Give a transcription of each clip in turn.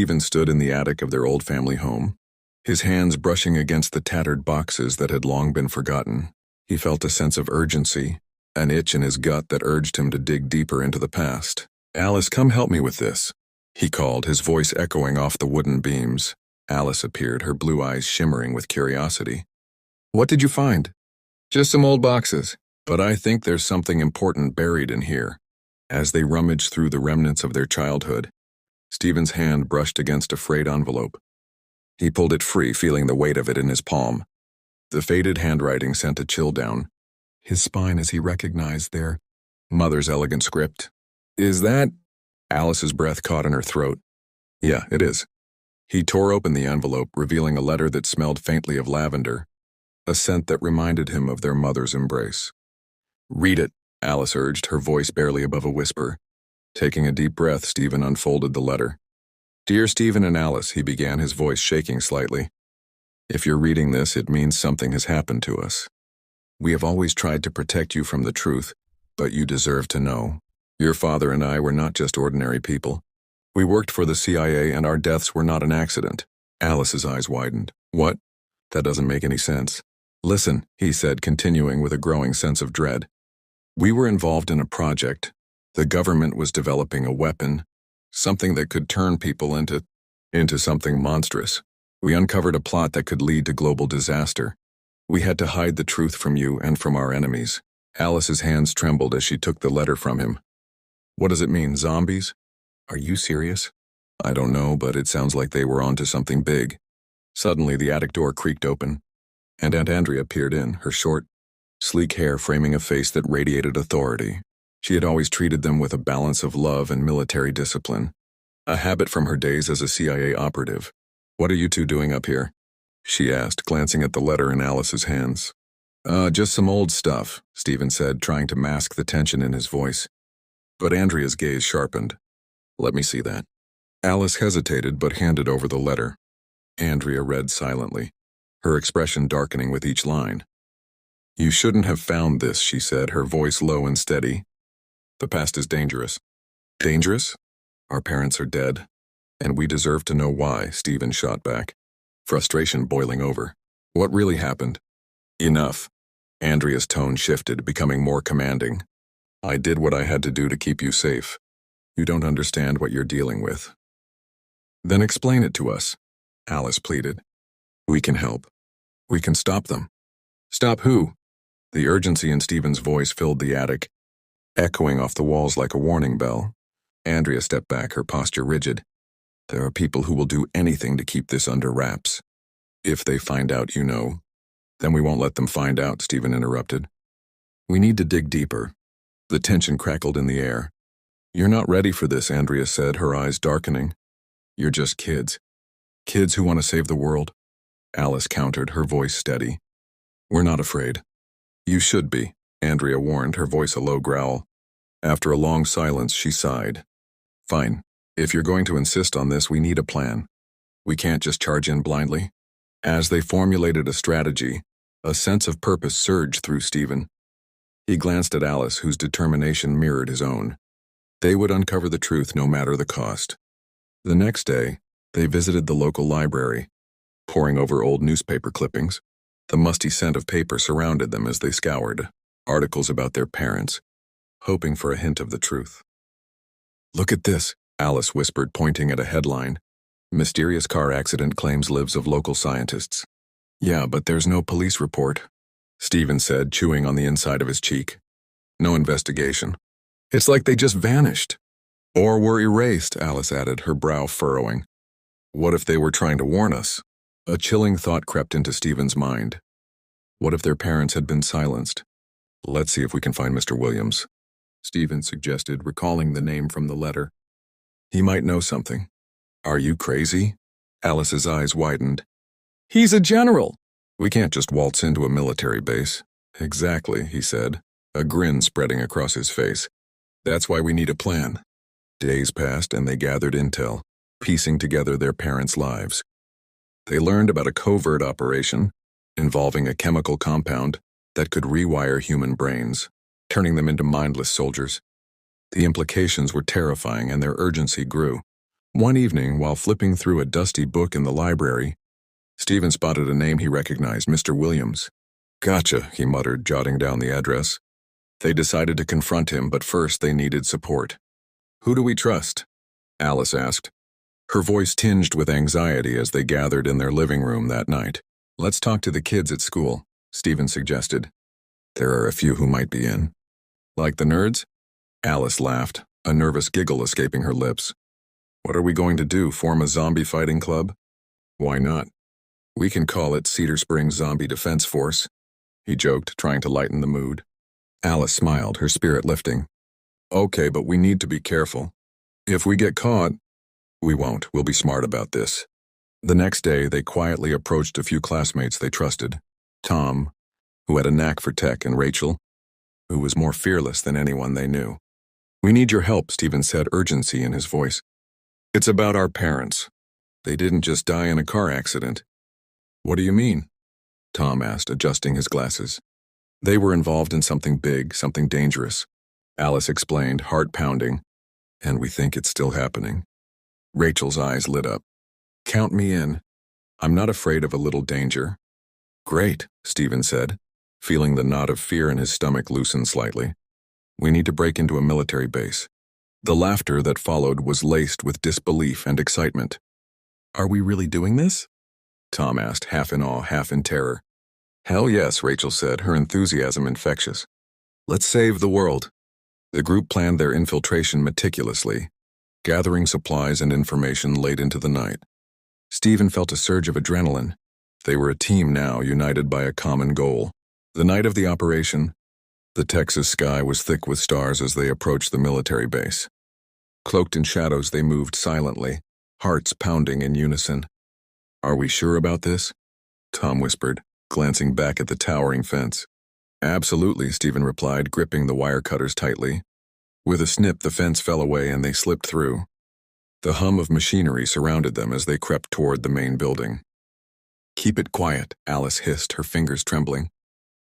Stephen stood in the attic of their old family home, his hands brushing against the tattered boxes that had long been forgotten. He felt a sense of urgency, an itch in his gut that urged him to dig deeper into the past. "Alice, come help me with this," he called, his voice echoing off the wooden beams. Alice appeared, her blue eyes shimmering with curiosity. "What did you find?" "Just some old boxes, but I think there's something important buried in here." As they rummaged through the remnants of their childhood, Stephen's hand brushed against a frayed envelope. He pulled it free, feeling the weight of it in his palm. The faded handwriting sent a chill down his spine as he recognized their mother's elegant script. "Is that—" Alice's breath caught in her throat. "Yeah, it is." He tore open the envelope, revealing a letter that smelled faintly of lavender, a scent that reminded him of their mother's embrace. "Read it," Alice urged, her voice barely above a whisper. Taking a deep breath, Stephen unfolded the letter. "Dear Stephen and Alice," he began, his voice shaking slightly. "If you're reading this, it means something has happened to us. We have always tried to protect you from the truth, but you deserve to know. Your father and I were not just ordinary people. We worked for the CIA, and our deaths were not an accident." Alice's eyes widened. "What? That doesn't make any sense." "Listen," he said, continuing with a growing sense of dread. "We were involved in a project. The government was developing a weapon, something that could turn people into something monstrous. We uncovered a plot that could lead to global disaster. We had to hide the truth from you and from our enemies." Alice's hands trembled as she took the letter from him. "What does it mean, zombies? Are you serious?" "I don't know, but it sounds like they were onto something big." Suddenly, the attic door creaked open, and Aunt Andrea peered in, her short, sleek hair framing a face that radiated authority. She had always treated them with a balance of love and military discipline, a habit from her days as a CIA operative. "What are you two doing up here?" she asked, glancing at the letter in Alice's hands. Just some old stuff," Stephen said, trying to mask the tension in his voice. But Andrea's gaze sharpened. "Let me see that." Alice hesitated but handed over the letter. Andrea read silently, her expression darkening with each line. "You shouldn't have found this," she said, her voice low and steady. "The past is dangerous." "Dangerous? Our parents are dead, and we deserve to know why," Stephen shot back, frustration boiling over. "What really happened?" "Enough." Andrea's tone shifted, becoming more commanding. "I did what I had to do to keep you safe. You don't understand what you're dealing with." "Then explain it to us," Alice pleaded. "We can help. We can stop them." "Stop who?" The urgency in Stephen's voice filled the attic, echoing off the walls like a warning bell. Andrea stepped back, her posture rigid. "There are people who will do anything to keep this under wraps. If they find out, you know." "Then we won't let them find out," Stephen interrupted. "We need to dig deeper." The tension crackled in the air. "You're not ready for this," Andrea said, her eyes darkening. "You're just kids. Kids who want to save the world." Alice countered, her voice steady. "We're not afraid." "You should be," Andrea warned, her voice a low growl. After a long silence, she sighed. "Fine. If you're going to insist on this, we need a plan. We can't just charge in blindly." As they formulated a strategy, a sense of purpose surged through Stephen. He glanced at Alice, whose determination mirrored his own. They would uncover the truth no matter the cost. The next day, they visited the local library, poring over old newspaper clippings. The musty scent of paper surrounded them as they scoured articles about their parents, hoping for a hint of the truth. "Look at this," Alice whispered, pointing at a headline. "Mysterious car accident claims lives of local scientists." "Yeah, but there's no police report," Stephen said, chewing on the inside of his cheek. "No investigation. It's like they just vanished." "Or were erased," Alice added, her brow furrowing. "What if they were trying to warn us?" A chilling thought crept into Stephen's mind. What if their parents had been silenced? "Let's see if we can find Mr. Williams," Stephen suggested, recalling the name from the letter. "He might know something." "Are you crazy?" Alice's eyes widened. "He's a general." "We can't just waltz into a military base." "Exactly," he said, a grin spreading across his face. "That's why we need a plan." Days passed and they gathered intel, piecing together their parents' lives. They learned about a covert operation involving a chemical compound that could rewire human brains, turning them into mindless soldiers. The implications were terrifying and their urgency grew. One evening, while flipping through a dusty book in the library, Stephen spotted a name he recognized, Mr. Williams. "Gotcha," he muttered, jotting down the address. They decided to confront him, but first they needed support. "Who do we trust?" Alice asked, her voice tinged with anxiety as they gathered in their living room that night. "Let's talk to the kids at school," Stephen suggested. "There are a few who might be in." "Like the nerds?" Alice laughed, a nervous giggle escaping her lips. "What are we going to do, form a zombie fighting club?" "Why not? We can call it Cedar Springs Zombie Defense Force," he joked, trying to lighten the mood. Alice smiled, her spirit lifting. "Okay, but we need to be careful. If we get caught..." "We won't. We'll be smart about this." The next day, they quietly approached a few classmates they trusted. Tom, who had a knack for tech, and Rachel, who was more fearless than anyone they knew. "We need your help," Stephen said, urgency in his voice. "It's about our parents. They didn't just die in a car accident." "What do you mean?" Tom asked, adjusting his glasses. "They were involved in something big, something dangerous," Alice explained, heart pounding. "And we think it's still happening." Rachel's eyes lit up. "Count me in. I'm not afraid of a little danger." "Great," Stephen said, feeling the knot of fear in his stomach loosen slightly. "We need to break into a military base." The laughter that followed was laced with disbelief and excitement. "Are we really doing this?" Tom asked, half in awe, half in terror. "Hell yes," Rachel said, her enthusiasm infectious. "Let's save the world." The group planned their infiltration meticulously, gathering supplies and information late into the night. Stephen felt a surge of adrenaline. They were a team now, united by a common goal. The night of the operation, the Texas sky was thick with stars as they approached the military base. Cloaked in shadows, they moved silently, hearts pounding in unison. "Are we sure about this?" Tom whispered, glancing back at the towering fence. "Absolutely," Stephen replied, gripping the wire cutters tightly. With a snip, the fence fell away and they slipped through. The hum of machinery surrounded them as they crept toward the main building. "Keep it quiet," Alice hissed, her fingers trembling.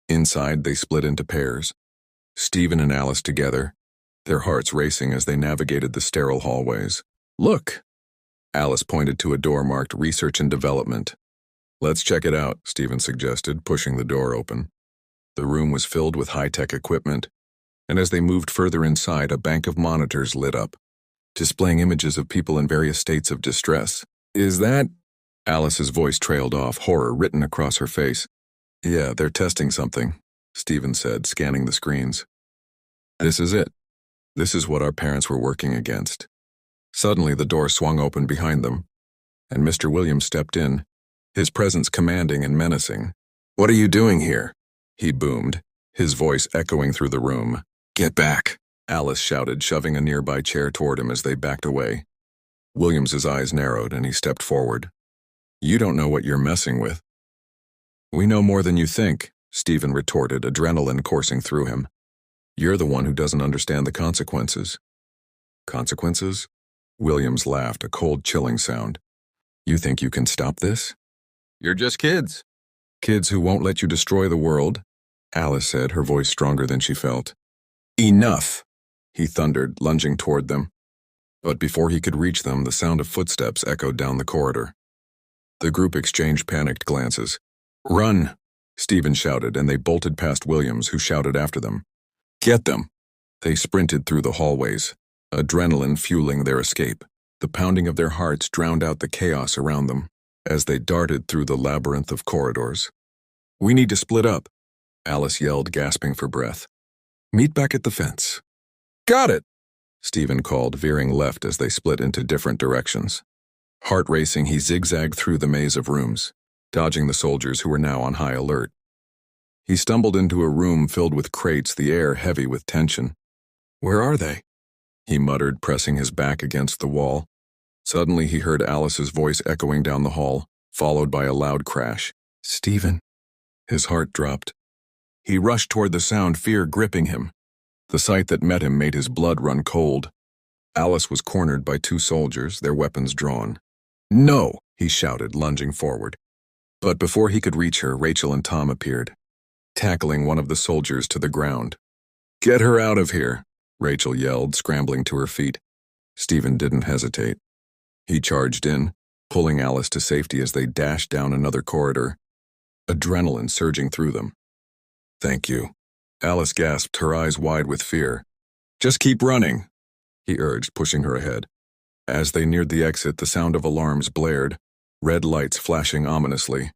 Inside, they split into pairs. Stephen and Alice together, their hearts racing as they navigated the sterile hallways. "Look!" Alice pointed to a door marked Research and Development. "Let's check it out," Stephen suggested, pushing the door open. The room was filled with high-tech equipment, and as they moved further inside, a bank of monitors lit up, displaying images of people in various states of distress. "Is that..." Alice's voice trailed off, horror written across her face. "Yeah, they're testing something," Stephen said, scanning the screens. "This is it. This is what our parents were working against." Suddenly, the door swung open behind them, and Mr. Williams stepped in, his presence commanding and menacing. "What are you doing here?" he boomed, his voice echoing through the room. "Get back," Alice shouted, shoving a nearby chair toward him as they backed away. Williams's eyes narrowed, and he stepped forward. "You don't know what you're messing with." "We know more than you think," Stephen retorted, adrenaline coursing through him. "You're the one who doesn't understand the consequences." "Consequences?" Williams laughed, a cold, chilling sound. "You think you can stop this? You're just kids." "Kids who won't let you destroy the world," Alice said, her voice stronger than she felt. "Enough!" he thundered, lunging toward them. But before he could reach them, the sound of footsteps echoed down the corridor. The group exchanged panicked glances. "Run!" Stephen shouted, and they bolted past Williams, who shouted after them. "Get them!" They sprinted through the hallways, adrenaline fueling their escape. The pounding of their hearts drowned out the chaos around them as they darted through the labyrinth of corridors. "We need to split up," Alice yelled, gasping for breath. "Meet back at the fence." "Got it!" Stephen called, veering left as they split into different directions. Heart racing, he zigzagged through the maze of rooms, dodging the soldiers who were now on high alert. He stumbled into a room filled with crates, the air heavy with tension. "Where are they?" he muttered, pressing his back against the wall. Suddenly he heard Alice's voice echoing down the hall, followed by a loud crash. "Stephen." His heart dropped. He rushed toward the sound, fear gripping him. The sight that met him made his blood run cold. Alice was cornered by two soldiers, their weapons drawn. "No!" he shouted, lunging forward. But before he could reach her, Rachel and Tom appeared, tackling one of the soldiers to the ground. "Get her out of here," Rachel yelled, scrambling to her feet. Stephen didn't hesitate. He charged in, pulling Alice to safety as they dashed down another corridor, adrenaline surging through them. "Thank you." Alice gasped, her eyes wide with fear. "Just keep running," he urged, pushing her ahead. As they neared the exit, the sound of alarms blared, red lights flashing ominously.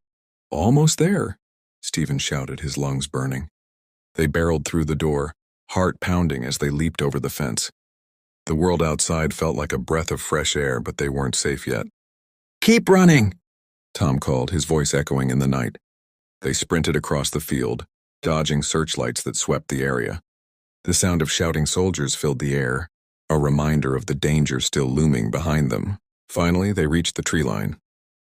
"Almost there," Stephen shouted, his lungs burning. They barreled through the door, heart pounding as they leaped over the fence. The world outside felt like a breath of fresh air, but they weren't safe yet. "Keep running," Tom called, his voice echoing in the night. They sprinted across the field, dodging searchlights that swept the area. The sound of shouting soldiers filled the air, a reminder of the danger still looming behind them. Finally, they reached the tree line,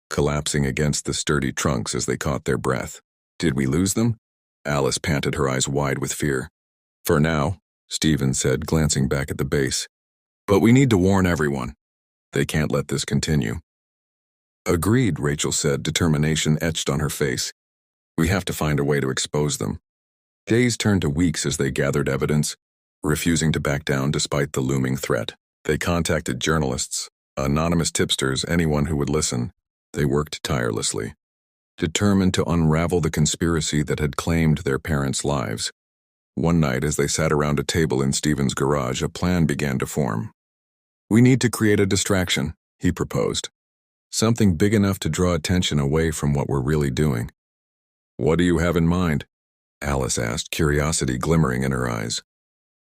collapsing against the sturdy trunks as they caught their breath. "Did we lose them?" Alice panted, her eyes wide with fear. "For now," Stephen said, glancing back at the base. "But we need to warn everyone. They can't let this continue." "Agreed," Rachel said, determination etched on her face. "We have to find a way to expose them." Days turned to weeks as they gathered evidence, refusing to back down despite the looming threat. They contacted journalists, anonymous tipsters, anyone who would listen. They worked tirelessly, determined to unravel the conspiracy that had claimed their parents' lives. One night, as they sat around a table in Stephen's garage, a plan began to form. "We need to create a distraction," he proposed. "Something big enough to draw attention away from what we're really doing." "What do you have in mind?" Alice asked, curiosity glimmering in her eyes.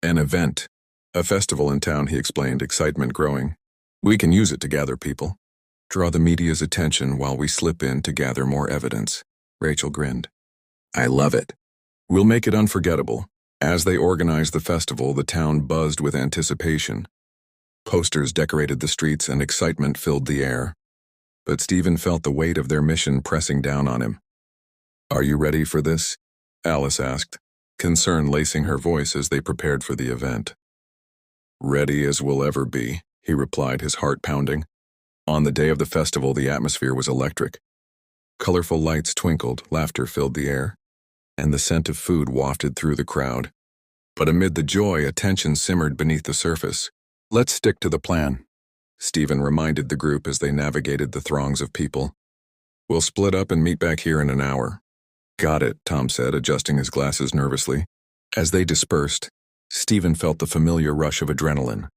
"An event. A festival in town," he explained, excitement growing. "We can use it to gather people. Draw the media's attention while we slip in to gather more evidence." Rachel grinned. "I love it. We'll make it unforgettable." As they organized the festival, the town buzzed with anticipation. Posters decorated the streets and excitement filled the air. But Stephen felt the weight of their mission pressing down on him. "Are you ready for this?" Alice asked, concern lacing her voice as they prepared for the event. "Ready as we'll ever be," he replied, his heart pounding. On the day of the festival, the atmosphere was electric. Colorful lights twinkled, laughter filled the air, and the scent of food wafted through the crowd. But amid the joy, a tension simmered beneath the surface. "Let's stick to the plan," Stephen reminded the group as they navigated the throngs of people. "We'll split up and meet back here in an hour." "Got it," Tom said, adjusting his glasses nervously. As they dispersed, Stephen felt the familiar rush of adrenaline.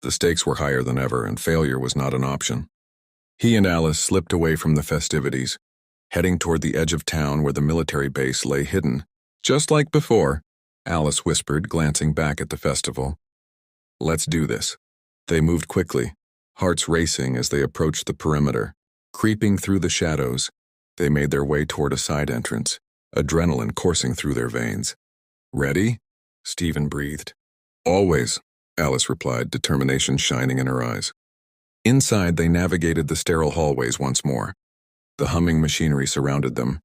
The stakes were higher than ever, and failure was not an option. He and Alice slipped away from the festivities, heading toward the edge of town where the military base lay hidden. "Just like before," Alice whispered, glancing back at the festival. "Let's do this." They moved quickly, hearts racing as they approached the perimeter. Creeping through the shadows, they made their way toward a side entrance, adrenaline coursing through their veins. "Ready?" Stephen breathed. "Always," Alice replied, determination shining in her eyes. Inside, they navigated the sterile hallways once more. The humming machinery surrounded them,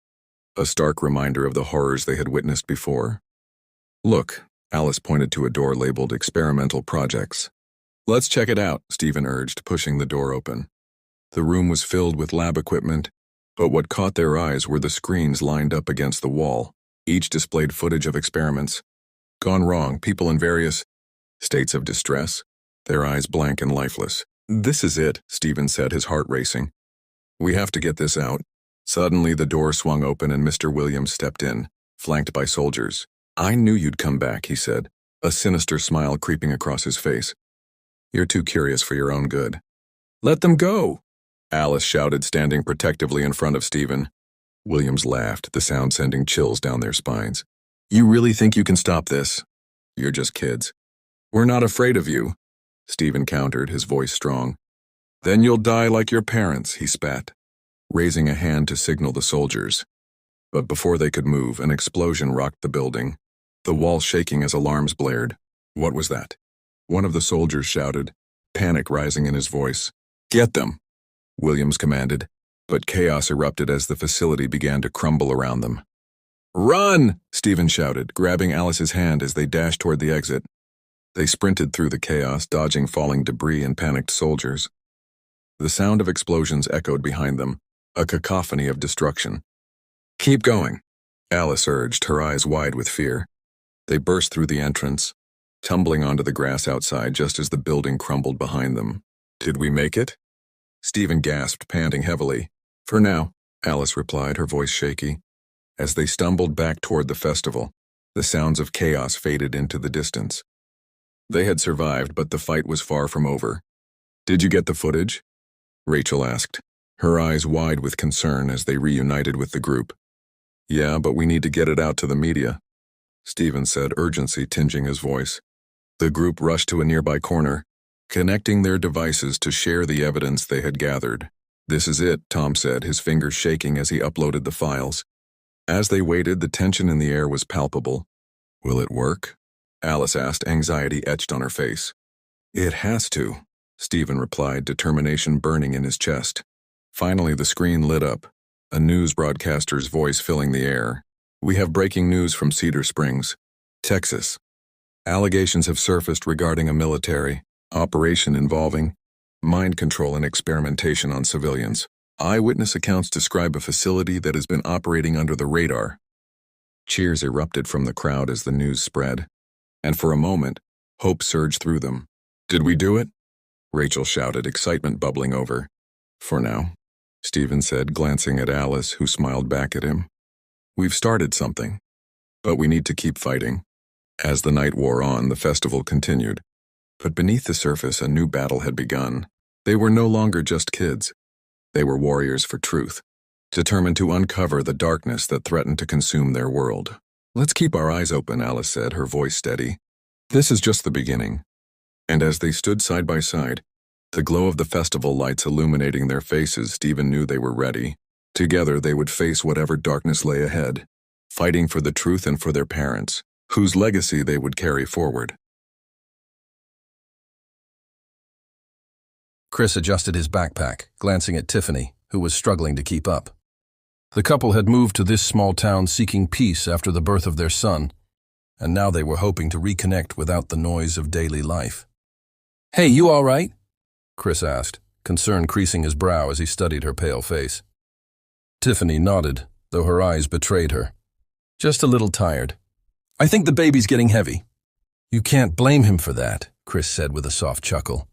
a stark reminder of the horrors they had witnessed before. "Look," Alice pointed to a door labeled Experimental Projects. "Let's check it out," Stephen urged, pushing the door open. The room was filled with lab equipment, but what caught their eyes were the screens lined up against the wall. Each displayed footage of experiments gone wrong, people in various states of distress, their eyes blank and lifeless. "This is it," Stephen said, his heart racing. "We have to get this out." Suddenly, the door swung open and Mr. Williams stepped in, flanked by soldiers. "I knew you'd come back," he said, a sinister smile creeping across his face. "You're too curious for your own good." "Let them go!" Alice shouted, standing protectively in front of Stephen. Williams laughed, the sound sending chills down their spines. "You really think you can stop this? You're just kids." "We're not afraid of you," Stephen countered, his voice strong. "Then you'll die like your parents," he spat, raising a hand to signal the soldiers. But before they could move, an explosion rocked the building, the wall shaking as alarms blared. "What was that?" One of the soldiers shouted, panic rising in his voice. "Get them!" Williams commanded, but chaos erupted as the facility began to crumble around them. "Run!" Stephen shouted, grabbing Alice's hand as they dashed toward the exit. They sprinted through the chaos, dodging falling debris and panicked soldiers. The sound of explosions echoed behind them, a cacophony of destruction. "Keep going," Alice urged, her eyes wide with fear. They burst through the entrance, tumbling onto the grass outside just as the building crumbled behind them. "Did we make it?" Stephen gasped, panting heavily. For now, Alice replied, her voice shaky. As they stumbled back toward the festival, the sounds of chaos faded into the distance. They had survived, but the fight was far from over. Did you get the footage? Rachel asked, her eyes wide with concern as they reunited with the group. Yeah, but we need to get it out to the media, Stephen said, urgency tinging his voice. The group rushed to a nearby corner, connecting their devices to share the evidence they had gathered. This is it, Tom said, his fingers shaking as he uploaded the files. As they waited, the tension in the air was palpable. Will it work? Alice asked, anxiety etched on her face. It has to, Stephen replied, determination burning in his chest. Finally, the screen lit up, a news broadcaster's voice filling the air. We have breaking news from Cedar Springs, Texas. Allegations have surfaced regarding a military operation involving mind control and experimentation on civilians. Eyewitness accounts describe a facility that has been operating under the radar. Cheers erupted from the crowd as the news spread, and for a moment, hope surged through them. Did we do it? Rachel shouted, excitement bubbling over. For now, Stephen said, glancing at Alice, who smiled back at him. We've started something, but we need to keep fighting. As the night wore on, the festival continued. But beneath the surface, a new battle had begun. They were no longer just kids. They were warriors for truth, determined to uncover the darkness that threatened to consume their world. Let's keep our eyes open, Alice said, her voice steady. This is just the beginning. And as they stood side by side, the glow of the festival lights illuminating their faces, Stephen knew they were ready. Together they would face whatever darkness lay ahead, fighting for the truth and for their parents, whose legacy they would carry forward. Chris adjusted his backpack, glancing at Tiffany, who was struggling to keep up. The couple had moved to this small town seeking peace after the birth of their son, and now they were hoping to reconnect without the noise of daily life. "Hey, you all right?" Chris asked, concern creasing his brow as he studied her pale face. Tiffany nodded, though her eyes betrayed her. "Just a little tired. I think the baby's getting heavy." "You can't blame him for that," Chris said with a soft chuckle.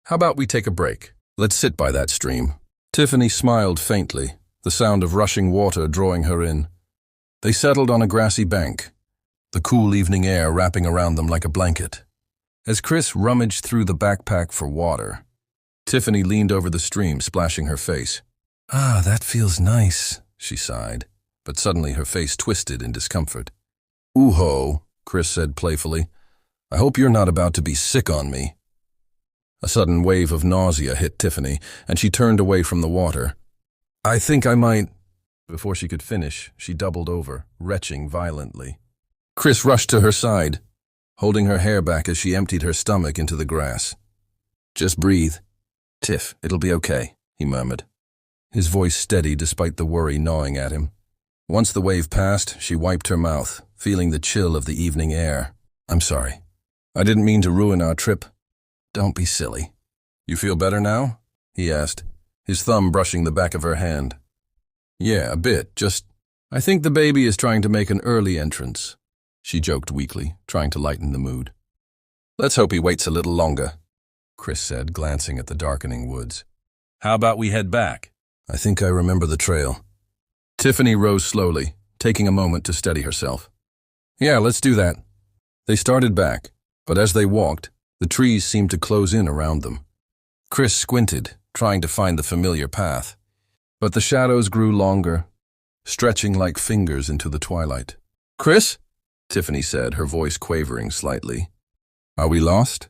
"How about we take a break? Let's sit by that stream." Tiffany smiled faintly, the sound of rushing water drawing her in. They settled on a grassy bank, the cool evening air wrapping around them like a blanket. As Chris rummaged through the backpack for water, Tiffany leaned over the stream, splashing her face. "Ah, that feels nice," she sighed, but suddenly her face twisted in discomfort. "Ooh-ho," Chris said playfully. "I hope you're not about to be sick on me." A sudden wave of nausea hit Tiffany, and she turned away from the water. "I think I might—" Before she could finish, she doubled over, retching violently. Chris rushed to her side, holding her hair back as she emptied her stomach into the grass. "Just breathe. Tiff, it'll be okay," he murmured, his voice steady despite the worry gnawing at him. Once the wave passed, she wiped her mouth, feeling the chill of the evening air. "I'm sorry. I didn't mean to ruin our trip." "Don't be silly." "You feel better now?" he asked, his thumb brushing the back of her hand. "Yeah, a bit, just— I think the baby is trying to make an early entrance," she joked weakly, trying to lighten the mood. "Let's hope he waits a little longer," Chris said, glancing at the darkening woods. "How about we head back? I think I remember the trail." Tiffany rose slowly, taking a moment to steady herself. "Yeah, let's do that." They started back, but as they walked, the trees seemed to close in around them. Chris squinted, trying to find the familiar path, but the shadows grew longer, stretching like fingers into the twilight. "Chris?" Tiffany said, her voice quavering slightly. "Are we lost?"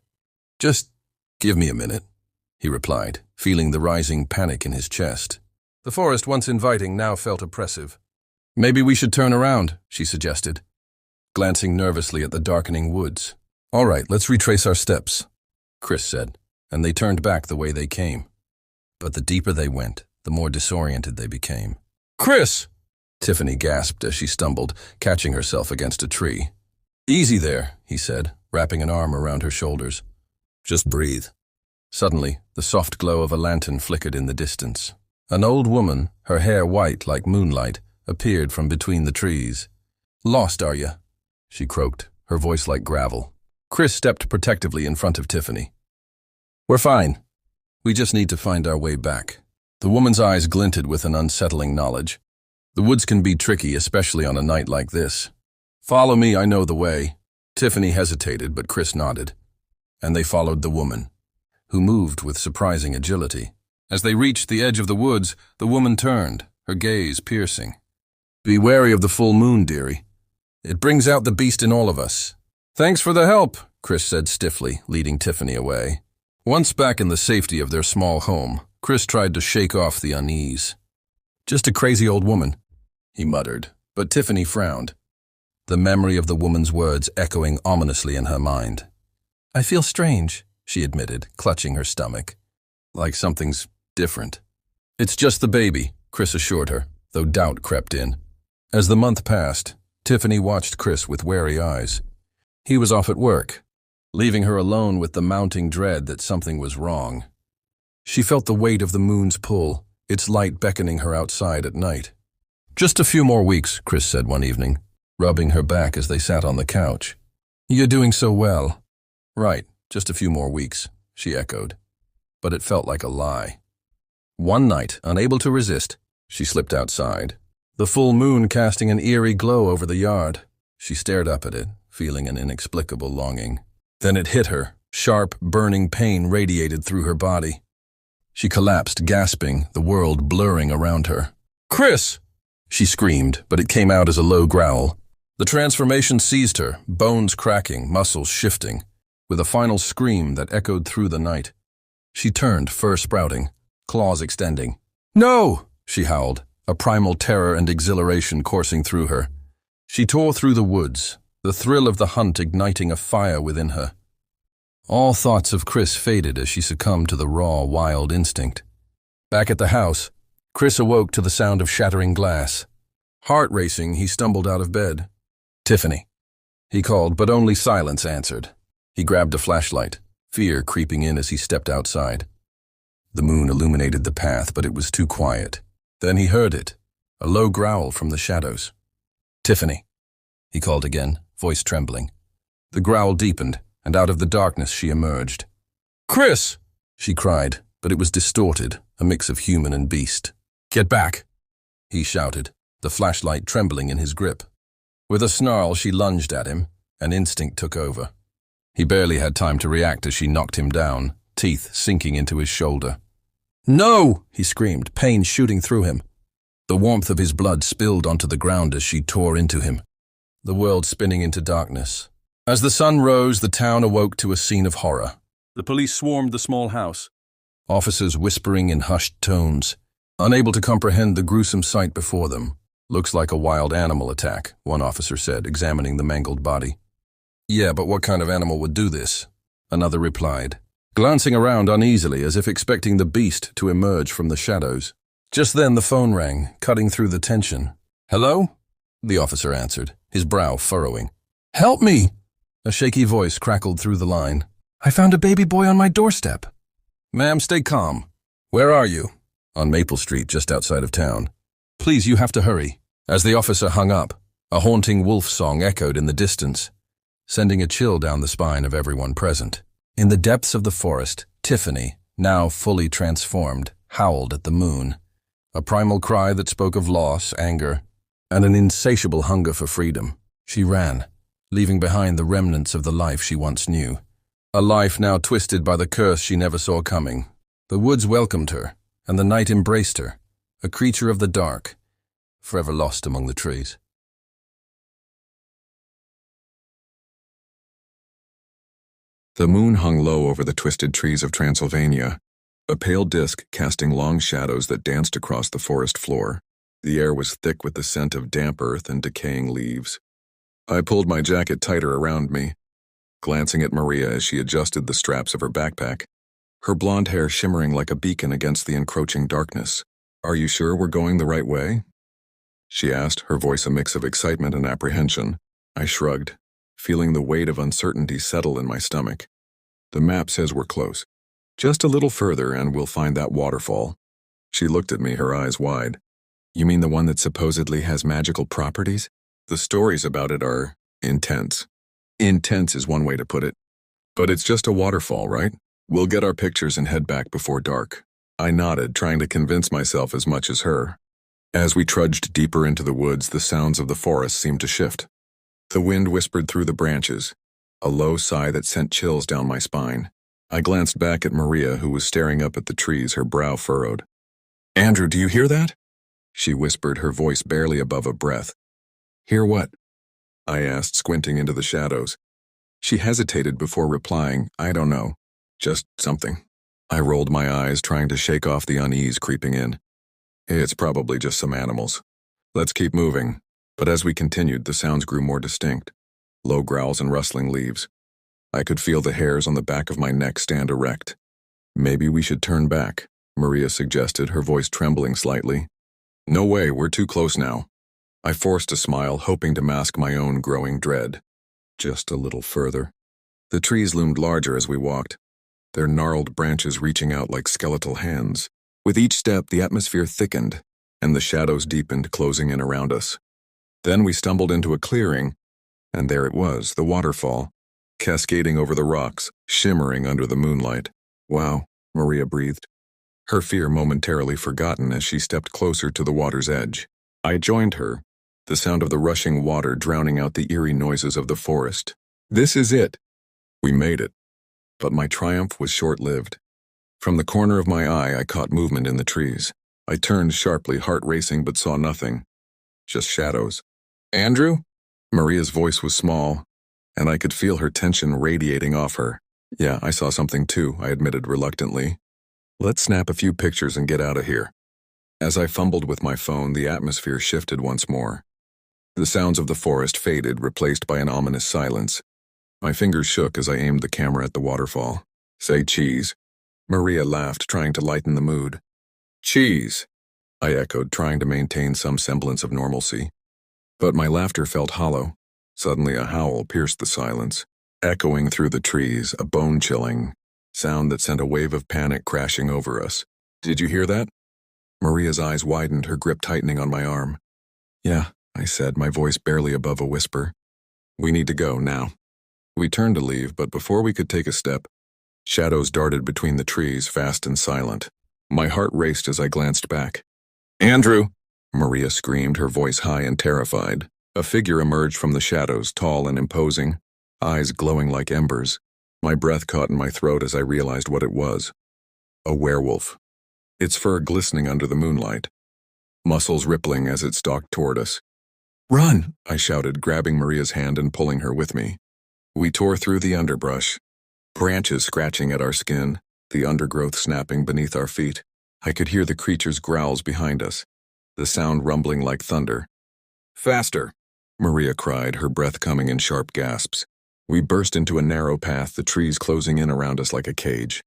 "Just give me a minute," he replied, feeling the rising panic in his chest. The forest, once inviting, now felt oppressive. "Maybe we should turn around," she suggested, glancing nervously at the darkening woods. "All right, let's retrace our steps," Chris said, and they turned back the way they came. But the deeper they went, the more disoriented they became. "Chris!" Tiffany gasped as she stumbled, catching herself against a tree. "Easy there," he said, wrapping an arm around her shoulders. "Just breathe." Suddenly, the soft glow of a lantern flickered in the distance. An old woman, her hair white like moonlight, appeared from between the trees. "Lost, are you?" she croaked, her voice like gravel. Chris stepped protectively in front of Tiffany. "We're fine. We just need to find our way back. The woman's eyes glinted with an unsettling knowledge. The woods can be tricky, especially on a night like this. Follow me, I know the way. Tiffany hesitated, but Chris nodded. And they followed the woman, who moved with surprising agility. As they reached the edge of the woods, the woman turned, her gaze piercing. Be wary of the full moon, dearie. It brings out the beast in all of us. Thanks for the help, Chris said stiffly, leading Tiffany away. Once back in the safety of their small home, Chris tried to shake off the unease. Just a crazy old woman, he muttered, but Tiffany frowned, the memory of the woman's words echoing ominously in her mind. I feel strange, she admitted, clutching her stomach. Like something's different. It's just the baby, Chris assured her, though doubt crept in. As the month passed, Tiffany watched Chris with wary eyes. He was off at work, leaving her alone with the mounting dread that something was wrong. She felt the weight of the moon's pull, its light beckoning her outside at night. Just a few more weeks, Chris said one evening, rubbing her back as they sat on the couch. You're doing so well. Right, just a few more weeks, she echoed. But it felt like a lie. One night, unable to resist, she slipped outside, the full moon casting an eerie glow over the yard. She stared up at it, feeling an inexplicable longing. Then it hit her. Sharp, burning pain radiated through her body. She collapsed, gasping, the world blurring around her. Chris! She screamed, but it came out as a low growl. The transformation seized her, bones cracking, muscles shifting, with a final scream that echoed through the night. She turned, fur sprouting, claws extending. No! She howled, a primal terror and exhilaration coursing through her. She tore through the woods, the thrill of the hunt igniting a fire within her. All thoughts of Chris faded as she succumbed to the raw, wild instinct. Back at the house, Chris awoke to the sound of shattering glass. Heart racing, he stumbled out of bed. Tiffany, he called, but only silence answered. He grabbed a flashlight, fear creeping in as he stepped outside. The moon illuminated the path, but it was too quiet. Then he heard it, a low growl from the shadows. Tiffany, he called again, voice trembling. The growl deepened, and out of the darkness she emerged. Chris! She cried, but it was distorted, a mix of human and beast. Get back! He shouted, the flashlight trembling in his grip. With a snarl, she lunged at him, and instinct took over. He barely had time to react as she knocked him down, teeth sinking into his shoulder. No! He screamed, pain shooting through him. The warmth of his blood spilled onto the ground as she tore into him, the world spinning into darkness. As the sun rose, the town awoke to a scene of horror. The police swarmed the small house, officers whispering in hushed tones, unable to comprehend the gruesome sight before them. Looks like a wild animal attack, one officer said, examining the mangled body. Yeah, but what kind of animal would do this? Another replied, glancing around uneasily as if expecting the beast to emerge from the shadows. Just then the phone rang, cutting through the tension. Hello? The officer answered, his brow furrowing. Help me! A shaky voice crackled through the line. I found a baby boy on my doorstep. Ma'am, stay calm. Where are you? On Maple Street, just outside of town. Please, you have to hurry. As the officer hung up, a haunting wolf song echoed in the distance, sending a chill down the spine of everyone present. In the depths of the forest, Tiffany, now fully transformed, howled at the moon. A primal cry that spoke of loss, anger, and an insatiable hunger for freedom. She ran, leaving behind the remnants of the life she once knew. A life now twisted by the curse she never saw coming. The woods welcomed her, and the night embraced her, a creature of the dark, forever lost among the trees. The moon hung low over the twisted trees of Transylvania, a pale disk casting long shadows that danced across the forest floor. The air was thick with the scent of damp earth and decaying leaves. I pulled my jacket tighter around me, glancing at Maria as she adjusted the straps of her backpack, her blonde hair shimmering like a beacon against the encroaching darkness. Are you sure we're going the right way? She asked, her voice a mix of excitement and apprehension. I shrugged, feeling the weight of uncertainty settle in my stomach. The map says we're close. Just a little further and we'll find that waterfall. She looked at me, her eyes wide. You mean the one that supposedly has magical properties? The stories about it are intense. Intense is one way to put it. But it's just a waterfall, right? We'll get our pictures and head back before dark. I nodded, trying to convince myself as much as her. As we trudged deeper into the woods, the sounds of the forest seemed to shift. The wind whispered through the branches, a low sigh that sent chills down my spine. I glanced back at Maria, who was staring up at the trees, her brow furrowed. "Andrew, do you hear that?" she whispered, her voice barely above a breath. "Hear what?" I asked, squinting into the shadows. She hesitated before replying, "I don't know. Just something." I rolled my eyes, trying to shake off the unease creeping in. "It's probably just some animals. Let's keep moving." But as we continued, the sounds grew more distinct. Low growls and rustling leaves. I could feel the hairs on the back of my neck stand erect. "Maybe we should turn back," Maria suggested, her voice trembling slightly. "No way, we're too close now." I forced a smile, hoping to mask my own growing dread. Just a little further. The trees loomed larger as we walked, their gnarled branches reaching out like skeletal hands. With each step, the atmosphere thickened, and the shadows deepened, closing in around us. Then we stumbled into a clearing, and there it was, the waterfall, cascading over the rocks, shimmering under the moonlight. "Wow," Maria breathed, her fear momentarily forgotten as she stepped closer to the water's edge. I joined her, the sound of the rushing water drowning out the eerie noises of the forest. "This is it." We made it. But my triumph was short-lived. From the corner of my eye, I caught movement in the trees. I turned sharply, heart racing, but saw nothing. Just shadows. "Andrew?" Maria's voice was small, and I could feel her tension radiating off her. "Yeah, I saw something too," I admitted reluctantly. "Let's snap a few pictures and get out of here." As I fumbled with my phone, the atmosphere shifted once more. The sounds of the forest faded, replaced by an ominous silence. My fingers shook as I aimed the camera at the waterfall. "Say cheese." Maria laughed, trying to lighten the mood. "Cheese," I echoed, trying to maintain some semblance of normalcy. But my laughter felt hollow. Suddenly a howl pierced the silence, echoing through the trees, a bone-chilling sound that sent a wave of panic crashing over us. "Did you hear that?" Maria's eyes widened, her grip tightening on my arm. "Yeah," I said, my voice barely above a whisper. "We need to go, now." We turned to leave, but before we could take a step, shadows darted between the trees, fast and silent. My heart raced as I glanced back. "Andrew!" Maria screamed, her voice high and terrified. A figure emerged from the shadows, tall and imposing, eyes glowing like embers. My breath caught in my throat as I realized what it was. A werewolf. Its fur glistening under the moonlight, muscles rippling as it stalked toward us. "Run!" I shouted, grabbing Maria's hand and pulling her with me. We tore through the underbrush, branches scratching at our skin, the undergrowth snapping beneath our feet. I could hear the creature's growls behind us, the sound rumbling like thunder. "Faster!" Maria cried, her breath coming in sharp gasps. We burst into a narrow path, the trees closing in around us like a cage.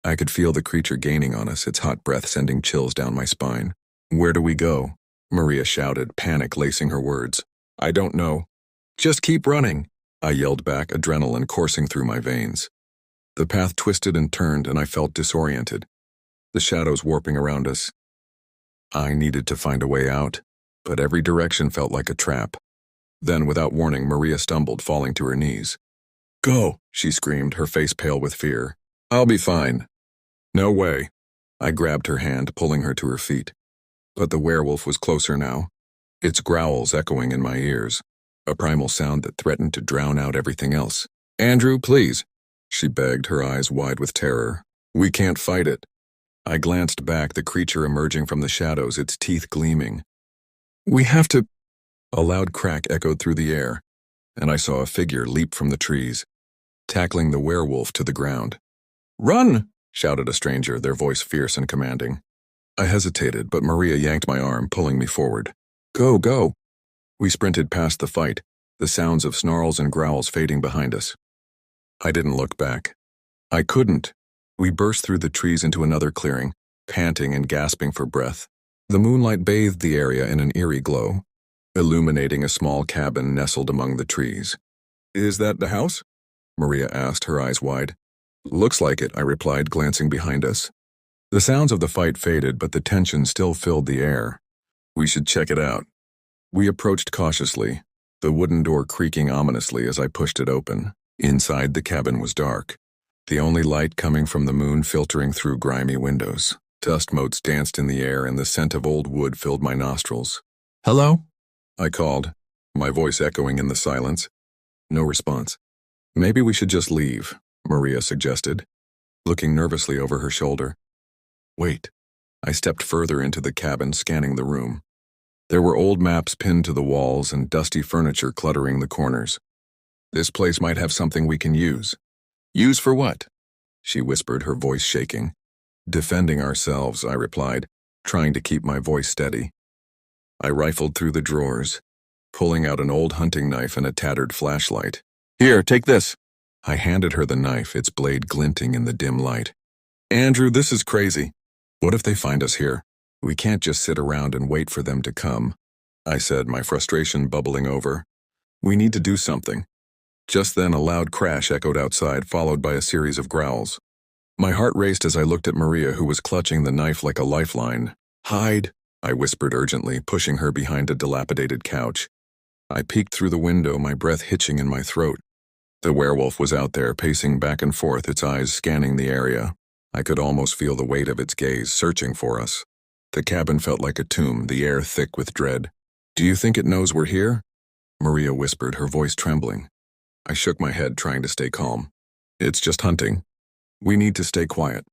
I could feel the creature gaining on us, its hot breath sending chills down my spine. "Where do we go?" Maria shouted, panic lacing her words. "I don't know." "Just keep running," I yelled back, adrenaline coursing through my veins. The path twisted and turned, and I felt disoriented, the shadows warping around us. I needed to find a way out, but every direction felt like a trap. Then, without warning, Maria stumbled, falling to her knees. "Go," she screamed, her face pale with fear. "I'll be fine." "No way." I grabbed her hand, pulling her to her feet. But the werewolf was closer now, its growls echoing in my ears, a primal sound that threatened to drown out everything else. "Andrew, please," she begged, her eyes wide with terror. "We can't fight it." I glanced back, the creature emerging from the shadows, its teeth gleaming. "We have to—" A loud crack echoed through the air, and I saw a figure leap from the trees, tackling the werewolf to the ground. "Run!" shouted a stranger, their voice fierce and commanding. I hesitated, but Maria yanked my arm, pulling me forward. "Go, go!" We sprinted past the fight, the sounds of snarls and growls fading behind us. I didn't look back. I couldn't. We burst through the trees into another clearing, panting and gasping for breath. The moonlight bathed the area in an eerie glow, illuminating a small cabin nestled among the trees. "Is that the house?" Maria asked, her eyes wide. "Looks like it," I replied, glancing behind us. The sounds of the fight faded, but the tension still filled the air. "We should check it out." We approached cautiously, the wooden door creaking ominously as I pushed it open. Inside, the cabin was dark. the only light coming from the moon filtering through grimy windows. Dust motes danced in the air and the scent of old wood filled my nostrils. "Hello?" I called, my voice echoing in the silence. No response. "Maybe we should just leave," Maria suggested, looking nervously over her shoulder. "Wait." I stepped further into the cabin, scanning the room. There were old maps pinned to the walls and dusty furniture cluttering the corners. "This place might have something we can use." "Use for what?" she whispered, her voice shaking. "Defending ourselves," I replied, trying to keep my voice steady. I rifled through the drawers, pulling out an old hunting knife and a tattered flashlight. "Here, take this." I handed her the knife, its blade glinting in the dim light. "Andrew, this is crazy. What if they find us here? We can't just sit around and wait for them to come," I said, my frustration bubbling over. "We need to do something." Just then, a loud crash echoed outside, followed by a series of growls. My heart raced as I looked at Maria, who was clutching the knife like a lifeline. "Hide," I whispered urgently, pushing her behind a dilapidated couch. I peeked through the window, my breath hitching in my throat. The werewolf was out there, pacing back and forth, its eyes scanning the area. I could almost feel the weight of its gaze, searching for us. The cabin felt like a tomb, the air thick with dread. "Do you think it knows we're here?" Maria whispered, her voice trembling. I shook my head, trying to stay calm. "It's just hunting. We need to stay quiet."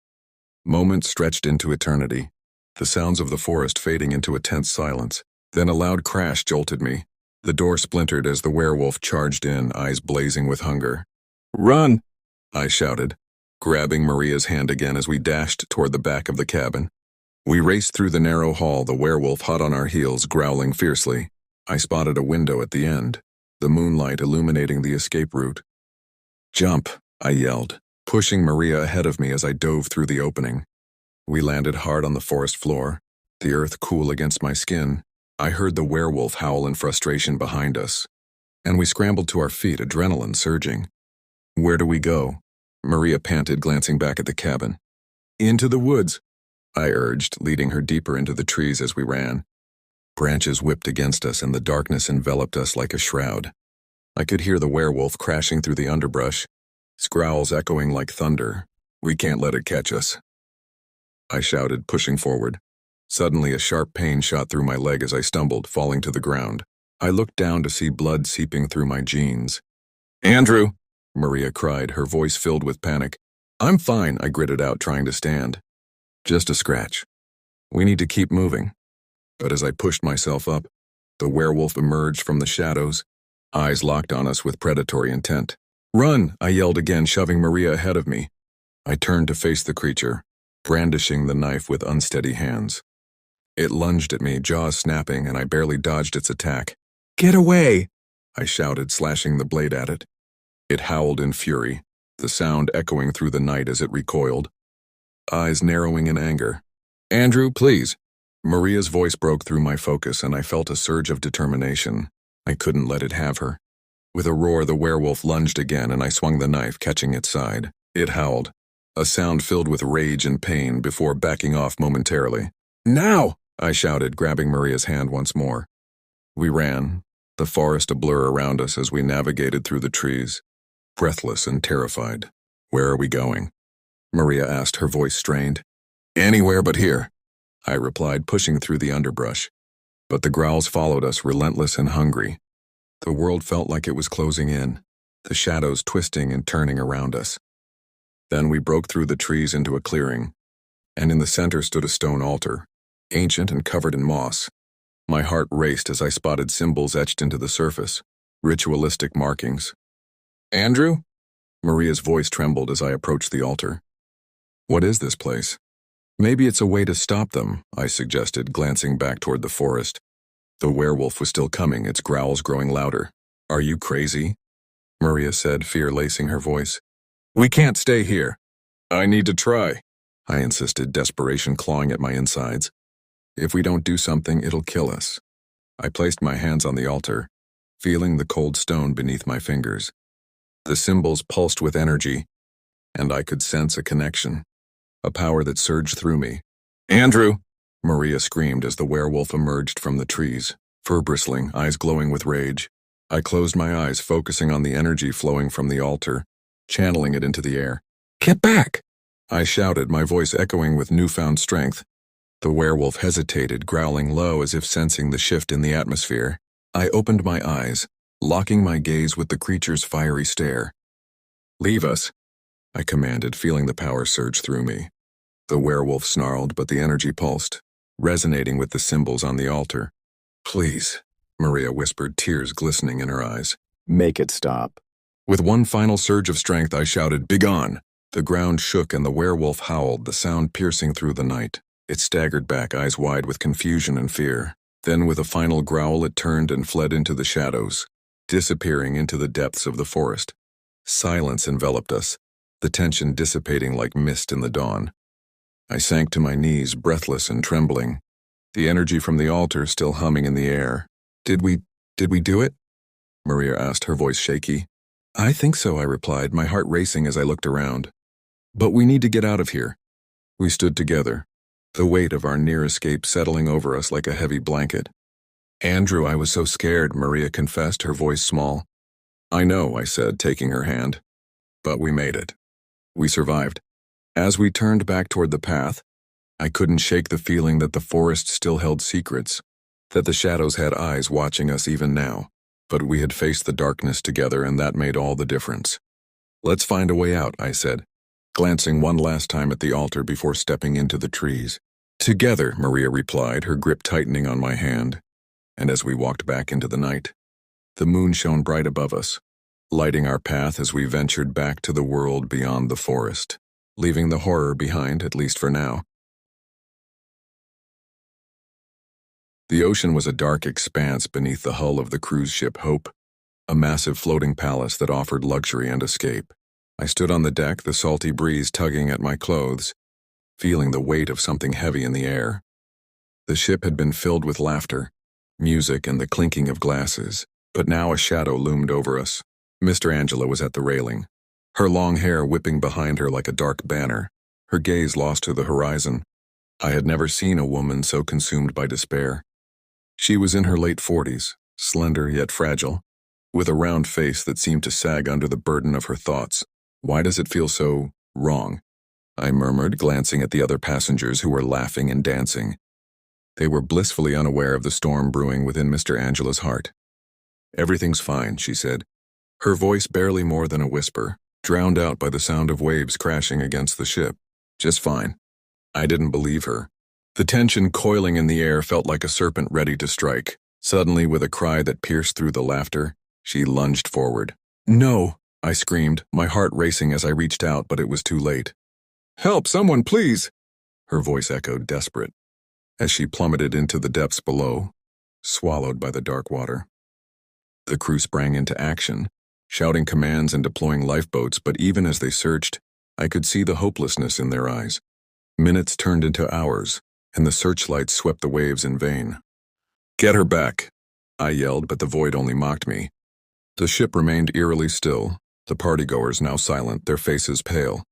Moments stretched into eternity, the sounds of the forest fading into a tense silence. Then a loud crash jolted me. The door splintered as the werewolf charged in, eyes blazing with hunger. "Run!" I shouted, grabbing Maria's hand again as we dashed toward the back of the cabin. We raced through the narrow hall, the werewolf hot on our heels, growling fiercely. I spotted a window at the end, the moonlight illuminating the escape route. "Jump!" I yelled, pushing Maria ahead of me as I dove through the opening. We landed hard on the forest floor, the earth cool against my skin. I heard the werewolf howl in frustration behind us, and we scrambled to our feet, adrenaline surging. "Where do we go?" Maria panted, glancing back at the cabin. "Into the woods," I urged, leading her deeper into the trees as we ran. Branches whipped against us and the darkness enveloped us like a shroud. I could hear the werewolf crashing through the underbrush, its growls echoing like thunder. "We can't let it catch us," I shouted, pushing forward. Suddenly, a sharp pain shot through my leg as I stumbled, falling to the ground. I looked down to see blood seeping through my jeans. "Andrew!" Maria cried, her voice filled with panic. "I'm fine," I gritted out, trying to stand. "Just a scratch. We need to keep moving." But as I pushed myself up, the werewolf emerged from the shadows, eyes locked on us with predatory intent. "Run!" I yelled again, shoving Maria ahead of me. I turned to face the creature, brandishing the knife with unsteady hands. It lunged at me, jaws snapping, and I barely dodged its attack. "Get away!" I shouted, slashing the blade at it. It howled in fury, the sound echoing through the night as it recoiled, eyes narrowing in anger. "Andrew, please!" Maria's voice broke through my focus, and I felt a surge of determination. I couldn't let it have her. With a roar, the werewolf lunged again, and I swung the knife, catching its side. It howled, a sound filled with rage and pain, before backing off momentarily. "Now!" I shouted, grabbing Maria's hand once more. We ran, the forest a blur around us as we navigated through the trees, breathless and terrified. "Where are we going?" Maria asked, her voice strained. "Anywhere but here," I replied, pushing through the underbrush. But the growls followed us, relentless and hungry. The world felt like it was closing in, the shadows twisting and turning around us. Then we broke through the trees into a clearing, and in the center stood a stone altar, ancient and covered in moss. My heart raced as I spotted symbols etched into the surface, ritualistic markings. "Andrew?" Maria's voice trembled as I approached the altar. "What is this place?" "Maybe it's a way to stop them," I suggested, glancing back toward the forest. The werewolf was still coming, its growls growing louder. "Are you crazy?" Maria said, fear lacing her voice. "We can't stay here." "I need to try," I insisted, desperation clawing at my insides. "If we don't do something, it'll kill us." I placed my hands on the altar, feeling the cold stone beneath my fingers. The symbols pulsed with energy, and I could sense a connection, a power that surged through me. "Andrew!" Maria screamed as the werewolf emerged from the trees, fur bristling, eyes glowing with rage. I closed my eyes, focusing on the energy flowing from the altar, channeling it into the air. Get back! I shouted, my voice echoing with newfound strength. The werewolf hesitated, growling low as if sensing the shift in the atmosphere. I opened my eyes, locking my gaze with the creature's fiery stare. Leave us, I commanded, feeling the power surge through me. The werewolf snarled, but the energy pulsed, resonating with the symbols on the altar. Please, Maria whispered, tears glistening in her eyes. Make it stop. With one final surge of strength, I shouted, Begone! The ground shook and the werewolf howled, the sound piercing through the night. It staggered back, eyes wide with confusion and fear. Then, with a final growl, it turned and fled into the shadows, disappearing into the depths of the forest. Silence enveloped us, the tension dissipating like mist in the dawn. I sank to my knees, breathless and trembling, the energy from the altar still humming in the air. Did we do it? Maria asked, her voice shaky. I think so, I replied, my heart racing as I looked around. But we need to get out of here. We stood together, the weight of our near escape settling over us like a heavy blanket. Andrew, I was so scared, Maria confessed, her voice small. I know, I said, taking her hand. But we made it. We survived. As we turned back toward the path, I couldn't shake the feeling that the forest still held secrets, that the shadows had eyes watching us even now. But we had faced the darkness together, and that made all the difference. Let's find a way out, I said, glancing one last time at the altar before stepping into the trees. Together, Maria replied, her grip tightening on my hand. And as we walked back into the night, the moon shone bright above us, lighting our path as we ventured back to the world beyond the forest, leaving the horror behind, at least for now. The ocean was a dark expanse beneath the hull of the cruise ship Hope, a massive floating palace that offered luxury and escape. I stood on the deck, the salty breeze tugging at my clothes, feeling the weight of something heavy in the air. The ship had been filled with laughter, music, and the clinking of glasses, but now a shadow loomed over us. Mr. Angela was at the railing, her long hair whipping behind her like a dark banner, her gaze lost to the horizon. I had never seen a woman so consumed by despair. She was in her late 40s, slender yet fragile, with a round face that seemed to sag under the burden of her thoughts. Why does it feel so wrong? I murmured, glancing at the other passengers who were laughing and dancing. They were blissfully unaware of the storm brewing within Mr. Angela's heart. Everything's fine, she said, her voice barely more than a whisper, drowned out by the sound of waves crashing against the ship. Just fine. I didn't believe her. The tension coiling in the air felt like a serpent ready to strike. Suddenly, with a cry that pierced through the laughter, she lunged forward. No, I screamed, my heart racing as I reached out, but it was too late. Help, someone, please! Her voice echoed, desperate, as she plummeted into the depths below, swallowed by the dark water. The crew sprang into action, shouting commands and deploying lifeboats, but even as they searched, I could see the hopelessness in their eyes. Minutes turned into hours, and the searchlights swept the waves in vain. Get her back, I yelled, but the void only mocked me. The ship remained eerily still, the partygoers now silent, their faces pale.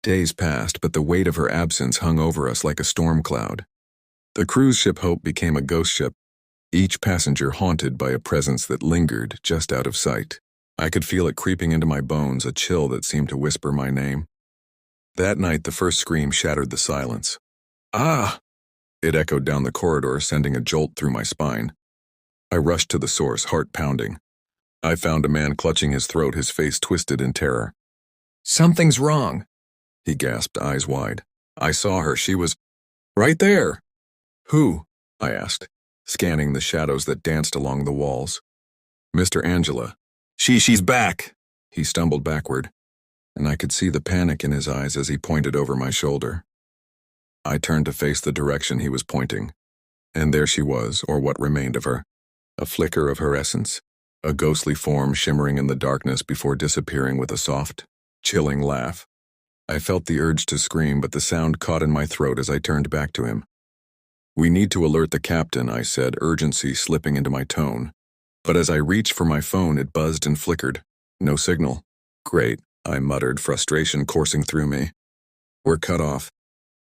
Days passed, but the weight of her absence hung over us like a storm cloud. The cruise ship Hope became a ghost ship, each passenger haunted by a presence that lingered just out of sight. I could feel it creeping into my bones, a chill that seemed to whisper my name. That night, the first scream shattered the silence. Ah! It echoed down the corridor, sending a jolt through my spine. I rushed to the source, heart pounding. I found a man clutching his throat, his face twisted in terror. Something's wrong, he gasped, eyes wide. I saw her. She was right there. Who? I asked, scanning the shadows that danced along the walls. Mr. Angela. She's back. He stumbled backward, and I could see the panic in his eyes as he pointed over my shoulder. I turned to face the direction he was pointing, and there she was, or what remained of her, a flicker of her essence, a ghostly form shimmering in the darkness before disappearing with a soft, chilling laugh. I felt the urge to scream, but the sound caught in my throat as I turned back to him. We need to alert the captain, I said, urgency slipping into my tone. But as I reached for my phone, it buzzed and flickered. No signal. Great, I muttered, frustration coursing through me. We're cut off.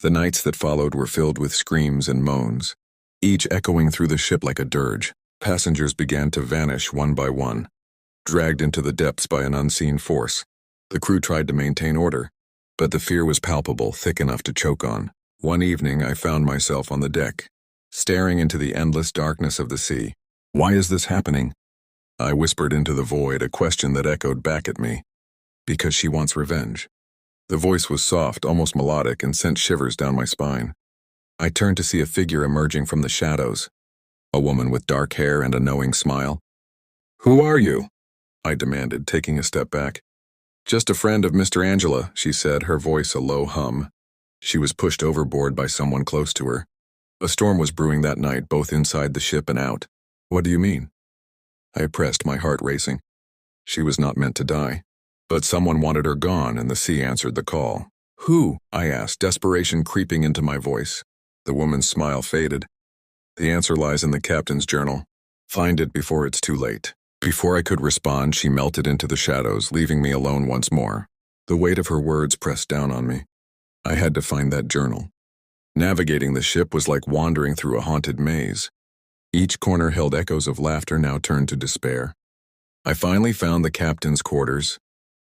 The nights that followed were filled with screams and moans, each echoing through the ship like a dirge. Passengers began to vanish one by one, dragged into the depths by an unseen force. The crew tried to maintain order, But the fear was palpable, thick enough to choke on. One evening, I found myself on the deck, staring into the endless darkness of the sea. Why is this happening? I whispered into the void, a question that echoed back at me. Because she wants revenge. The voice was soft, almost melodic, and sent shivers down my spine. I turned to see a figure emerging from the shadows. A woman with dark hair and a knowing smile. "Who are you?" I demanded, taking a step back. "Just a friend of Mr. Angela," she said, her voice a low hum. She was pushed overboard by someone close to her. A storm was brewing that night, both inside the ship and out. "What do you mean?" I pressed, my heart racing. She was not meant to die. But someone wanted her gone, and the sea answered the call. "Who?" I asked, desperation creeping into my voice. The woman's smile faded. "The answer lies in the captain's journal. Find it before it's too late." Before I could respond, she melted into the shadows, leaving me alone once more. The weight of her words pressed down on me. I had to find that journal. Navigating the ship was like wandering through a haunted maze. Each corner held echoes of laughter now turned to despair. I finally found the captain's quarters,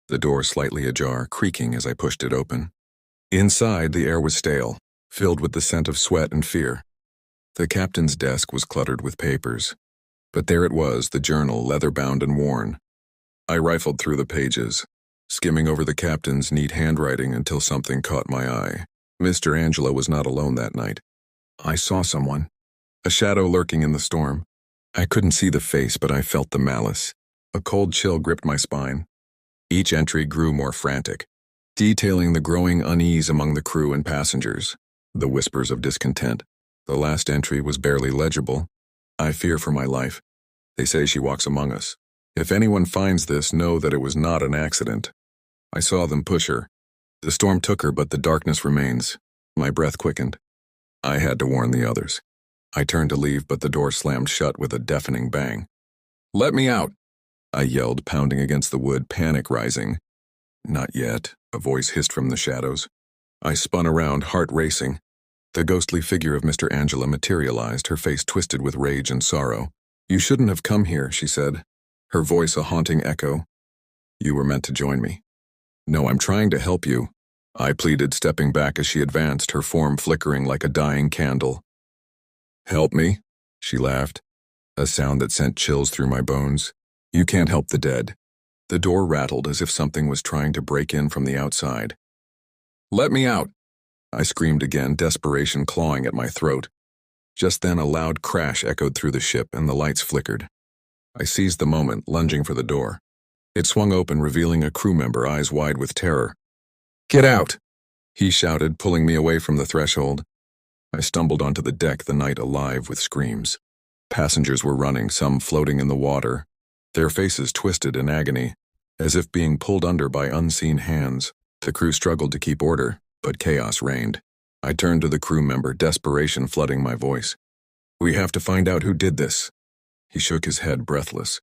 the door slightly ajar, creaking as I pushed it open. Inside, the air was stale, filled with the scent of sweat and fear. The captain's desk was cluttered with papers. But there it was, the journal, leather-bound and worn. I rifled through the pages, skimming over the captain's neat handwriting until something caught my eye. Mr. Angela was not alone that night. I saw someone, a shadow lurking in the storm. I couldn't see the face, but I felt the malice. A cold chill gripped my spine. Each entry grew more frantic, detailing the growing unease among the crew and passengers, the whispers of discontent. The last entry was barely legible. "I fear for my life. They say she walks among us. If anyone finds this, know that it was not an accident." I saw them push her. The storm took her, but the darkness remains. My breath quickened. I had to warn the others. I turned to leave, but the door slammed shut with a deafening bang. "Let me out!" I yelled, pounding against the wood, panic rising. "Not yet," a voice hissed from the shadows. I spun around, heart racing. The ghostly figure of Mr. Angela materialized, her face twisted with rage and sorrow. "You shouldn't have come here," she said, her voice a haunting echo. "You were meant to join me." "No, I'm trying to help you," I pleaded, stepping back as she advanced, her form flickering like a dying candle. "Help me?" she laughed, a sound that sent chills through my bones. "You can't help the dead." The door rattled as if something was trying to break in from the outside. "Let me out!" I screamed again, desperation clawing at my throat. Just then a loud crash echoed through the ship and the lights flickered. I seized the moment, lunging for the door. It swung open, revealing a crew member, eyes wide with terror. "Get out!" he shouted, pulling me away from the threshold. I stumbled onto the deck, the night alive with screams. Passengers were running, some floating in the water, their faces twisted in agony, as if being pulled under by unseen hands. The crew struggled to keep order, but chaos reigned. I turned to the crew member, desperation flooding my voice. "We have to find out who did this." He shook his head, breathless.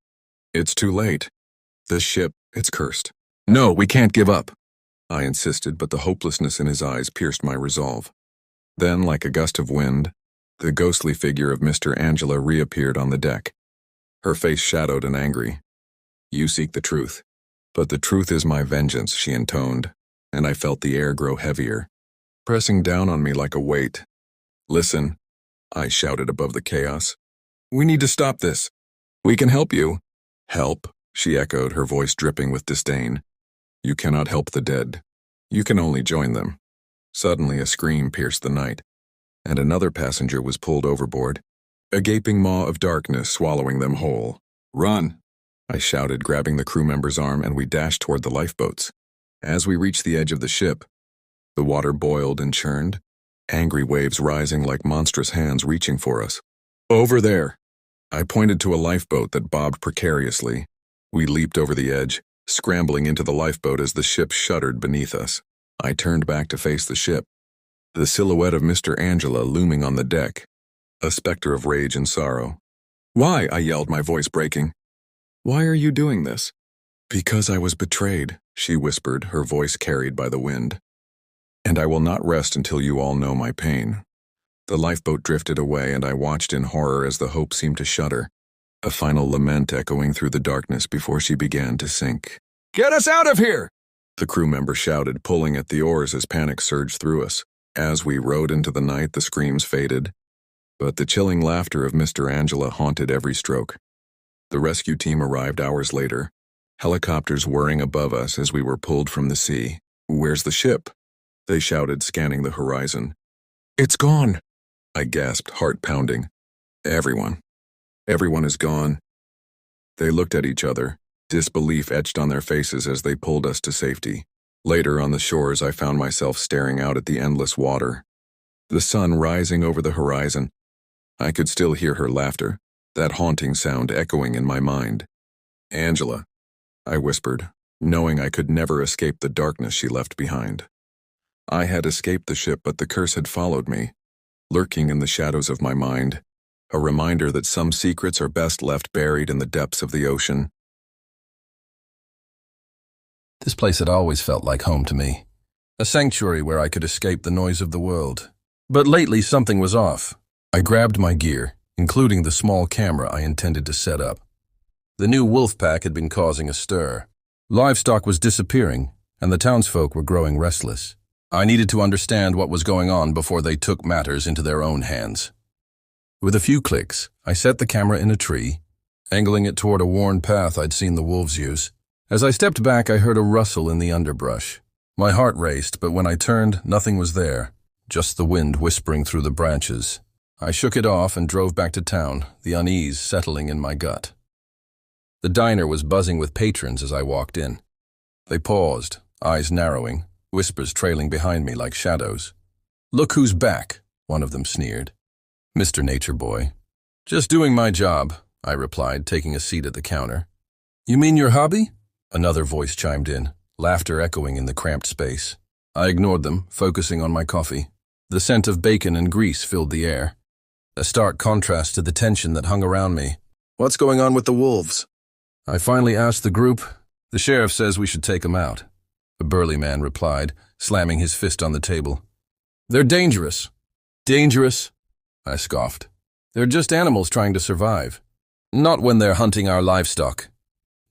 "It's too late. This ship, it's cursed." "No, we can't give up," I insisted, but the hopelessness in his eyes pierced my resolve. Then, like a gust of wind, the ghostly figure of Mr. Angela reappeared on the deck. Her face shadowed and angry. "You seek the truth, but the truth is my vengeance," she intoned, and I felt the air grow heavier, pressing down on me like a weight. "Listen," I shouted above the chaos. "We need to stop this. We can help you." "Help?" she echoed, her voice dripping with disdain. "You cannot help the dead. You can only join them." Suddenly a scream pierced the night, and another passenger was pulled overboard, a gaping maw of darkness swallowing them whole. "Run!" I shouted, grabbing the crew member's arm, and we dashed toward the lifeboats. As we reached the edge of the ship, the water boiled and churned, angry waves rising like monstrous hands reaching for us. "Over there!" I pointed to a lifeboat that bobbed precariously. We leaped over the edge, scrambling into the lifeboat as the ship shuddered beneath us. I turned back to face the ship, the silhouette of Mr. Angela looming on the deck, a specter of rage and sorrow. "Why?" I yelled, my voice breaking. "Why are you doing this?" "Because I was betrayed," she whispered, her voice carried by the wind. "And I will not rest until you all know my pain." The lifeboat drifted away, and I watched in horror as the hope seemed to shudder, a final lament echoing through the darkness before she began to sink. "Get us out of here!" The crew member shouted, pulling at the oars as panic surged through us. As we rowed into the night, the screams faded, but the chilling laughter of Mr. Angela haunted every stroke. The rescue team arrived hours later, helicopters whirring above us as we were pulled from the sea. "Where's the ship?" they shouted, scanning the horizon. "It's gone," I gasped, heart pounding. Everyone is gone." They looked at each other, disbelief etched on their faces as they pulled us to safety. Later on the shores, I found myself staring out at the endless water, the sun rising over the horizon. I could still hear her laughter, that haunting sound echoing in my mind. "Angela," I whispered, knowing I could never escape the darkness she left behind. I had escaped the ship, but the curse had followed me, lurking in the shadows of my mind, a reminder that some secrets are best left buried in the depths of the ocean. This place had always felt like home to me, a sanctuary where I could escape the noise of the world. But lately something was off. I grabbed my gear, including the small camera I intended to set up. The new wolf pack had been causing a stir. Livestock was disappearing, and the townsfolk were growing restless. I needed to understand what was going on before they took matters into their own hands. With a few clicks, I set the camera in a tree, angling it toward a worn path I'd seen the wolves use. As I stepped back, I heard a rustle in the underbrush. My heart raced, but when I turned, nothing was there, just the wind whispering through the branches. I shook it off and drove back to town, the unease settling in my gut. The diner was buzzing with patrons as I walked in. They paused, eyes narrowing, whispers trailing behind me like shadows. "Look who's back," one of them sneered. "Mr. Nature Boy." "Just doing my job," I replied, taking a seat at the counter. "You mean your hobby?" Another voice chimed in, laughter echoing in the cramped space. I ignored them, focusing on my coffee. The scent of bacon and grease filled the air, a stark contrast to the tension that hung around me. "What's going on with the wolves?" I finally asked the group. "The sheriff says we should take them out," a burly man replied, slamming his fist on the table. "They're dangerous." "Dangerous?" I scoffed. "They're just animals trying to survive. Not when they're hunting our livestock."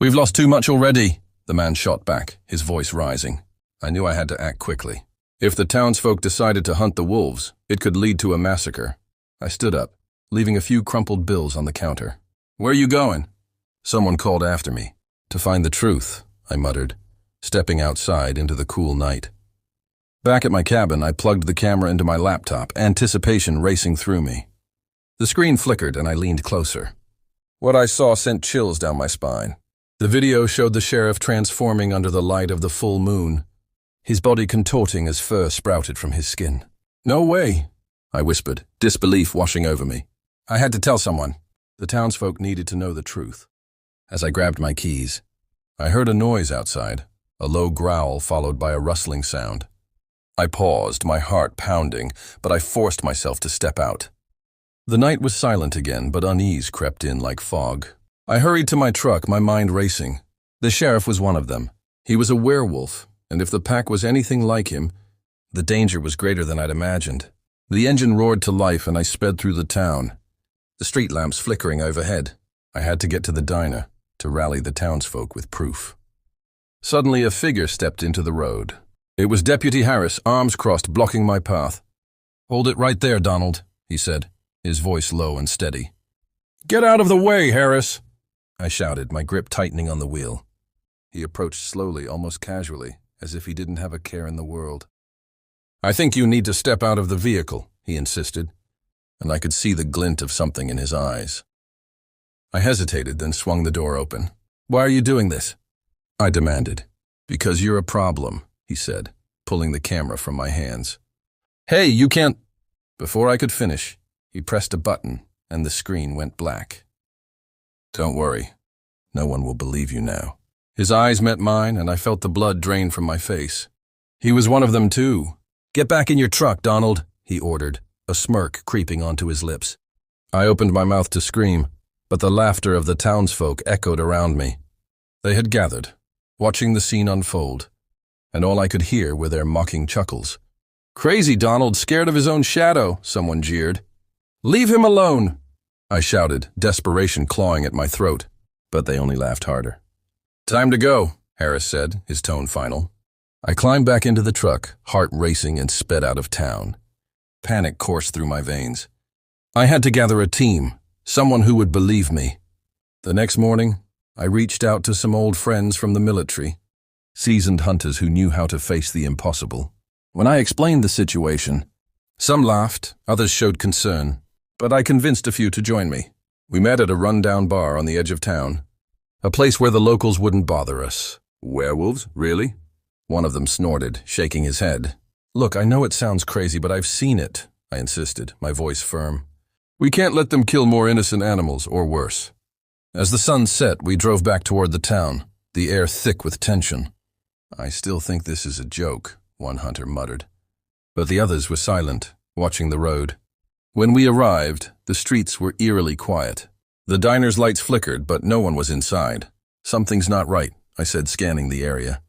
"We've lost too much already," the man shot back, his voice rising. I knew I had to act quickly. If the townsfolk decided to hunt the wolves, it could lead to a massacre. I stood up, leaving a few crumpled bills on the counter. "Where are you going?" Someone called after me. "To find the truth," I muttered, stepping outside into the cool night. Back at my cabin, I plugged the camera into my laptop, anticipation racing through me. The screen flickered and I leaned closer. What I saw sent chills down my spine. The video showed the sheriff transforming under the light of the full moon, his body contorting as fur sprouted from his skin. "No way," I whispered, disbelief washing over me. I had to tell someone. The townsfolk needed to know the truth. As I grabbed my keys, I heard a noise outside, a low growl followed by a rustling sound. I paused, my heart pounding, but I forced myself to step out. The night was silent again, but unease crept in like fog. I hurried to my truck, my mind racing. The sheriff was one of them. He was a werewolf, and if the pack was anything like him, the danger was greater than I'd imagined. The engine roared to life and I sped through the town, the street lamps flickering overhead. I had to get to the diner, to rally the townsfolk with proof. Suddenly a figure stepped into the road. It was Deputy Harris, arms crossed, blocking my path. "Hold it right there, Donald," he said, his voice low and steady. "Get out of the way, Harris!" I shouted, my grip tightening on the wheel. He approached slowly, almost casually, as if he didn't have a care in the world. "I think you need to step out of the vehicle," he insisted, and I could see the glint of something in his eyes. I hesitated, then swung the door open. "Why are you doing this?" I demanded. "Because you're a problem," he said, pulling the camera from my hands. "Hey, you can't—" Before I could finish, he pressed a button, and the screen went black. "Don't worry. No one will believe you now." His eyes met mine, and I felt the blood drain from my face. He was one of them, too. "Get back in your truck, Donald," he ordered, a smirk creeping onto his lips. I opened my mouth to scream, but the laughter of the townsfolk echoed around me. They had gathered, watching the scene unfold, and all I could hear were their mocking chuckles. "Crazy Donald, scared of his own shadow," someone jeered. "Leave him alone," I shouted, desperation clawing at my throat, but they only laughed harder. "Time to go," Harris said, his tone final. I climbed back into the truck, heart racing, and sped out of town. Panic coursed through my veins. I had to gather a team, someone who would believe me. The next morning, I reached out to some old friends from the military, seasoned hunters who knew how to face the impossible. When I explained the situation, some laughed, others showed concern, but I convinced a few to join me. We met at a rundown bar on the edge of town, a place where the locals wouldn't bother us. Werewolves, really? One of them snorted, shaking his head. Look, I know it sounds crazy, but I've seen it, I insisted, my voice firm. We can't let them kill more innocent animals, or worse. As the sun set, we drove back toward the town, the air thick with tension. I still think this is a joke, one hunter muttered. But the others were silent, watching the road. When we arrived, the streets were eerily quiet. The diner's lights flickered, but no one was inside. Something's not right, I said, scanning the area.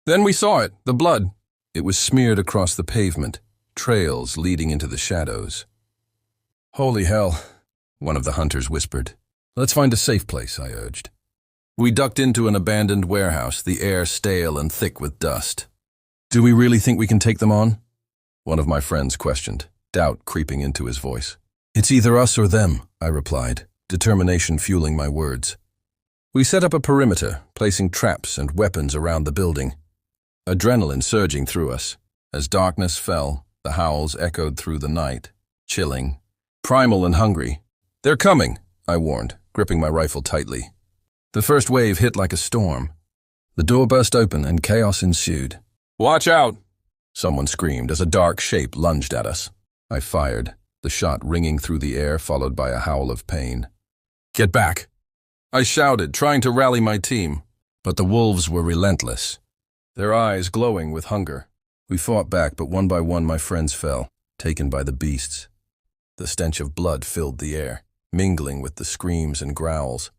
Then we saw it, the blood. It was smeared across the pavement, trails leading into the shadows. Holy hell, one of the hunters whispered. Let's find a safe place, I urged. We ducked into an abandoned warehouse, the air stale and thick with dust. Do we really think we can take them on? One of my friends questioned, doubt creeping into his voice. It's either us or them, I replied, determination fueling my words. We set up a perimeter, placing traps and weapons around the building. Adrenaline surging through us. As darkness fell, the howls echoed through the night, chilling, primal and hungry. They're coming, I warned, gripping my rifle tightly. The first wave hit like a storm. The door burst open and chaos ensued. Watch out! Someone screamed as a dark shape lunged at us. I fired, the shot ringing through the air, followed by a howl of pain. Get back! I shouted, trying to rally my team. But the wolves were relentless, their eyes glowing with hunger. We fought back, but one by one my friends fell, taken by the beasts. The stench of blood filled the air, mingling with the screams and growls.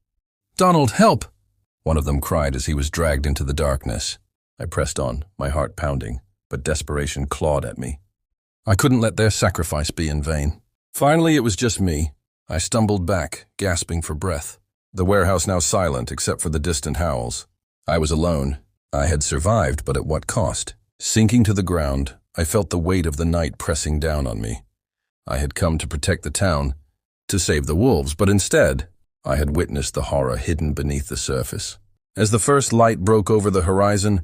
Donald, help! One of them cried as he was dragged into the darkness. I pressed on, my heart pounding, but desperation clawed at me. I couldn't let their sacrifice be in vain. Finally, it was just me. I stumbled back, gasping for breath. The warehouse now silent except for the distant howls. I was alone. I had survived, but at what cost? Sinking to the ground, I felt the weight of the night pressing down on me. I had come to protect the town, to save the wolves, but instead, I had witnessed the horror hidden beneath the surface. As the first light broke over the horizon,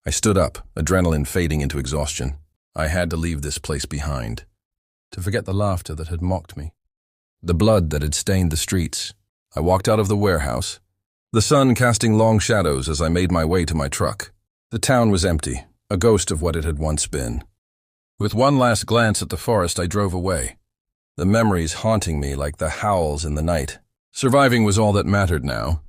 I stood up, adrenaline fading into exhaustion. I had to leave this place behind, to forget the laughter that had mocked me, the blood that had stained the streets. I walked out of the warehouse, the sun casting long shadows as I made my way to my truck. The town was empty, a ghost of what it had once been. With one last glance at the forest, I drove away, the memories haunting me like the howls in the night. Surviving was all that mattered now.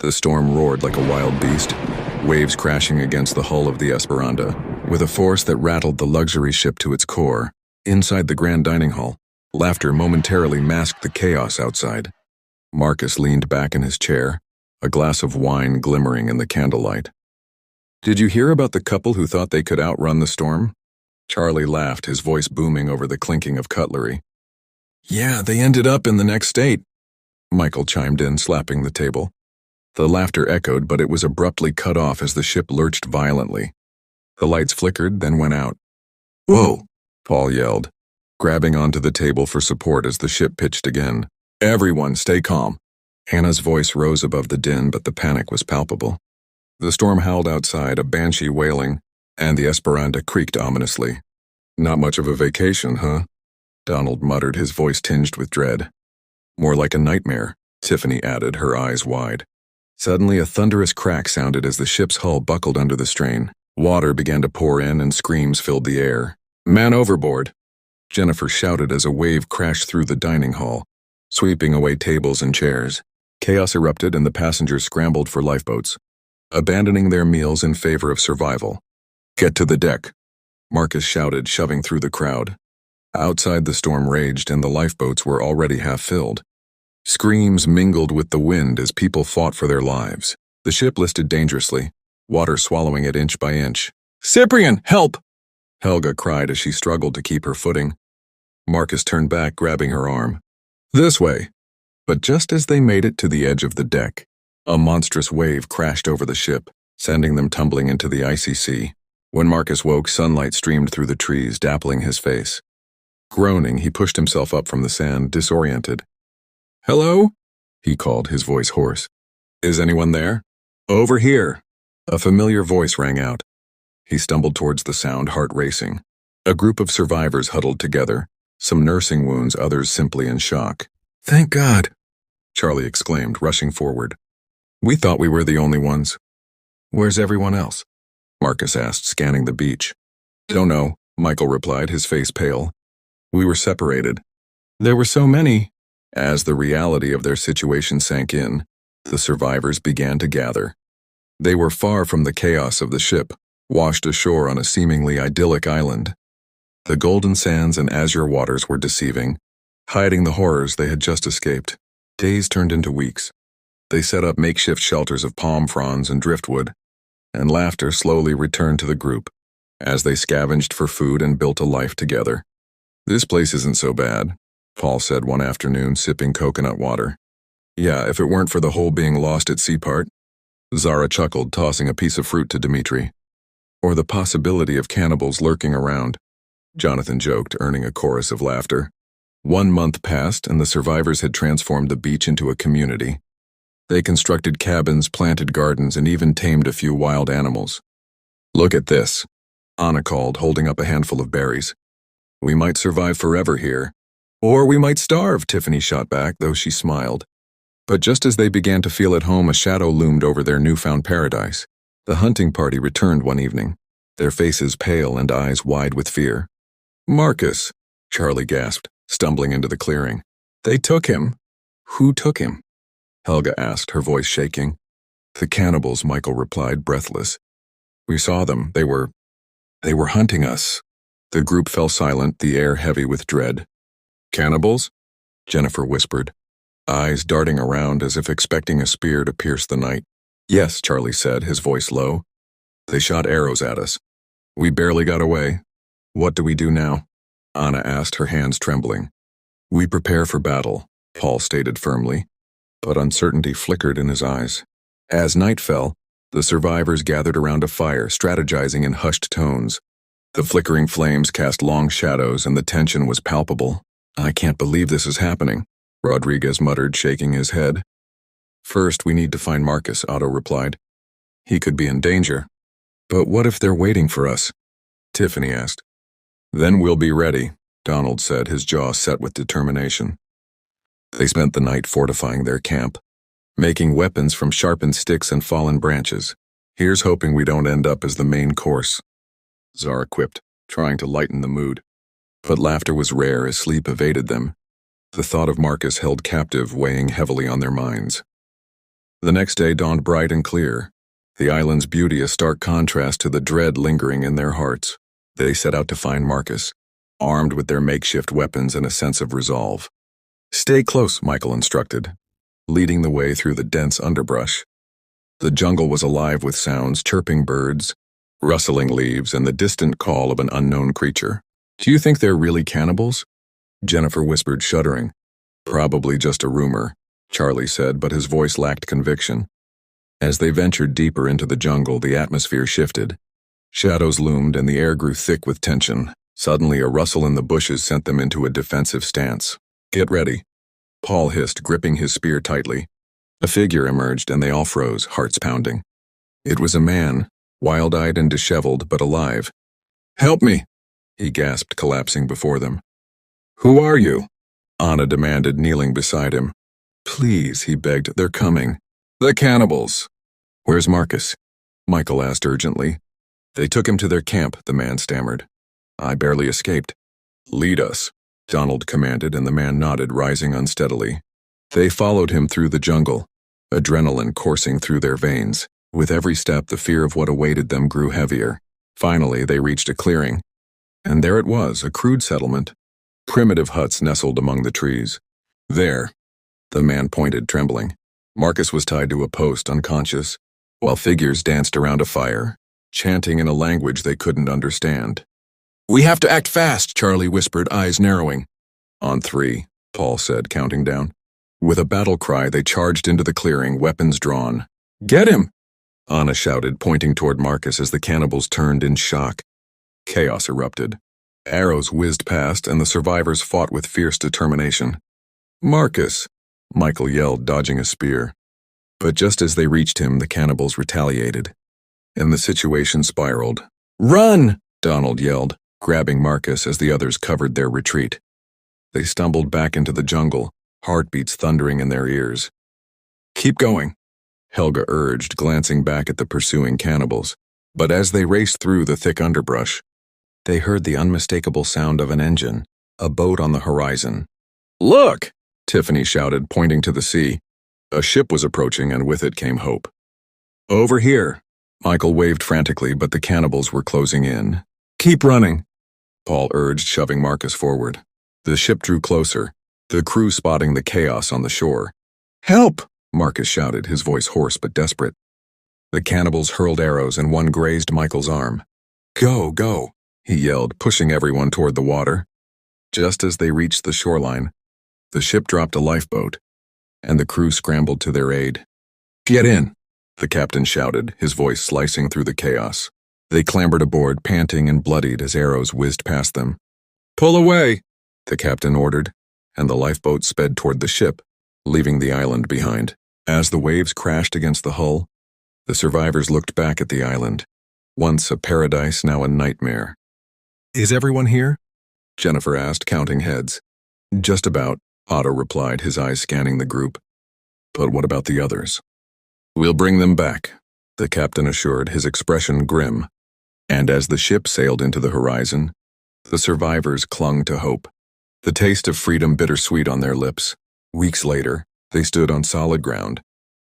The storm roared like a wild beast, waves crashing against the hull of the Esperanza, with a force that rattled the luxury ship to its core. Inside the grand dining hall, laughter momentarily masked the chaos outside. Marcus leaned back in his chair, a glass of wine glimmering in the candlelight. Did you hear about the couple who thought they could outrun the storm? Charlie laughed, his voice booming over the clinking of cutlery. Yeah, they ended up in the next state, Michael chimed in, slapping the table. The laughter echoed, but it was abruptly cut off as the ship lurched violently. The lights flickered, then went out. Whoa, Paul yelled, grabbing onto the table for support as the ship pitched again. Everyone, stay calm. Hannah's voice rose above the din, but the panic was palpable. The storm howled outside, a banshee wailing, and the Esperanza creaked ominously. Not much of a vacation, huh? Donald muttered, his voice tinged with dread. More like a nightmare, Tiffany added, her eyes wide. Suddenly, a thunderous crack sounded as the ship's hull buckled under the strain. Water began to pour in and screams filled the air. Man overboard! Jennifer shouted as a wave crashed through the dining hall, sweeping away tables and chairs. Chaos erupted and the passengers scrambled for lifeboats, abandoning their meals in favor of survival. Get to the deck, Marcus shouted, shoving through the crowd. Outside, the storm raged and the lifeboats were already half filled. Screams mingled with the wind as people fought for their lives. The ship listed dangerously, water swallowing it inch by inch. Cyprian, help! Helga cried as she struggled to keep her footing. Marcus turned back, grabbing her arm. This way. But just as they made it to the edge of the deck, a monstrous wave crashed over the ship, sending them tumbling into the icy sea. When Marcus woke, sunlight streamed through the trees, dappling his face. Groaning, he pushed himself up from the sand, disoriented. Hello? He called, his voice hoarse. Is anyone there? Over here. A familiar voice rang out. He stumbled towards the sound, heart racing. A group of survivors huddled together, some nursing wounds, others simply in shock. Thank God, Charlie exclaimed, rushing forward. We thought we were the only ones. Where's everyone else? Marcus asked, scanning the beach. Don't know, Michael replied, his face pale. We were separated. There were so many. As the reality of their situation sank in, the survivors began to gather. They were far from the chaos of the ship, washed ashore on a seemingly idyllic island. The golden sands and azure waters were deceiving, hiding the horrors they had just escaped. Days turned into weeks. They set up makeshift shelters of palm fronds and driftwood, and laughter slowly returned to the group as they scavenged for food and built a life together. This place isn't so bad, Paul said one afternoon, sipping coconut water. Yeah, if it weren't for the whole being lost at sea part. Zara chuckled, tossing a piece of fruit to Dimitri. Or the possibility of cannibals lurking around, Jonathan joked, earning a chorus of laughter. 1 month passed, and the survivors had transformed the beach into a community. They constructed cabins, planted gardens, and even tamed a few wild animals. Look at this, Anna called, holding up a handful of berries. We might survive forever here. Or we might starve, Tiffany shot back, though she smiled. But just as they began to feel at home, a shadow loomed over their newfound paradise. The hunting party returned one evening, their faces pale and eyes wide with fear. Marcus, Charlie gasped, stumbling into the clearing. They took him. Who took him? Helga asked, her voice shaking. The cannibals, Michael replied, breathless. We saw them. They were hunting us. The group fell silent, the air heavy with dread. Cannibals? Jennifer whispered, eyes darting around as if expecting a spear to pierce the night. Yes, Charlie said, his voice low. They shot arrows at us. We barely got away. What do we do now? Anna asked, her hands trembling. We prepare for battle, Paul stated firmly, but uncertainty flickered in his eyes. As night fell, the survivors gathered around a fire, strategizing in hushed tones. The flickering flames cast long shadows, and the tension was palpable. I can't believe this is happening, Rodriguez muttered, shaking his head. First, we need to find Marcus, Otto replied. He could be in danger. But what if they're waiting for us? Tiffany asked. Then we'll be ready, Donald said, his jaw set with determination. They spent the night fortifying their camp, making weapons from sharpened sticks and fallen branches. Here's hoping we don't end up as the main course, Zara quipped, trying to lighten the mood. But laughter was rare as sleep evaded them. The thought of Marcus held captive, weighing heavily on their minds. The next day dawned bright and clear, the island's beauty a stark contrast to the dread lingering in their hearts. They set out to find Marcus, armed with their makeshift weapons and a sense of resolve. Stay close, Michael instructed, leading the way through the dense underbrush. The jungle was alive with sounds, chirping birds, rustling leaves, and the distant call of an unknown creature. Do you think they're really cannibals? Jennifer whispered, shuddering. Probably just a rumor, Charlie said, but his voice lacked conviction. As they ventured deeper into the jungle, the atmosphere shifted. Shadows loomed and the air grew thick with tension. Suddenly, a rustle in the bushes sent them into a defensive stance. Get ready, Paul hissed, gripping his spear tightly. A figure emerged and they all froze, hearts pounding. It was a man, wild-eyed and disheveled, but alive. Help me, he gasped, collapsing before them. Who are you? Anna demanded, kneeling beside him. Please, he begged, they're coming. The cannibals. Where's Marcus? Michael asked urgently. They took him to their camp, the man stammered. I barely escaped. Lead us, Donald commanded, and the man nodded, rising unsteadily. They followed him through the jungle, adrenaline coursing through their veins. With every step, the fear of what awaited them grew heavier. Finally, they reached a clearing. And there it was, a crude settlement. Primitive huts nestled among the trees. There, the man pointed, trembling. Marcus was tied to a post, unconscious, while figures danced around a fire, chanting in a language they couldn't understand. "We have to act fast," Charlie whispered, eyes narrowing. "On 3, Paul said, counting down. With a battle cry, they charged into the clearing, weapons drawn. "Get him!" Anna shouted, pointing toward Marcus as the cannibals turned in shock. Chaos erupted. Arrows whizzed past, and the survivors fought with fierce determination. "Marcus!" Michael yelled, dodging a spear. But just as they reached him, the cannibals retaliated, and the situation spiraled. "Run!" Donald yelled, grabbing Marcus as the others covered their retreat. They stumbled back into the jungle, heartbeats thundering in their ears. "Keep going," Helga urged, glancing back at the pursuing cannibals. But as they raced through the thick underbrush, they heard the unmistakable sound of an engine, a boat on the horizon. "Look!" Tiffany shouted, pointing to the sea. A ship was approaching, and with it came hope. "Over here!" Michael waved frantically, but the cannibals were closing in. "Keep running!" Paul urged, shoving Marcus forward. The ship drew closer, the crew spotting the chaos on the shore. "Help!" Marcus shouted, his voice hoarse but desperate. The cannibals hurled arrows, and one grazed Michael's arm. "Go, go!" he yelled, pushing everyone toward the water. Just as they reached the shoreline, the ship dropped a lifeboat, and the crew scrambled to their aid. "Get in!" the captain shouted, his voice slicing through the chaos. They clambered aboard, panting and bloodied as arrows whizzed past them. "Pull away!" the captain ordered, and the lifeboat sped toward the ship, leaving the island behind. As the waves crashed against the hull, the survivors looked back at the island, once a paradise, now a nightmare. "Is everyone here?" Jennifer asked, counting heads. "Just about," Otto replied, his eyes scanning the group. "But what about the others?" "We'll bring them back," the captain assured, his expression grim. And as the ship sailed into the horizon, the survivors clung to hope, the taste of freedom bittersweet on their lips. Weeks later, they stood on solid ground,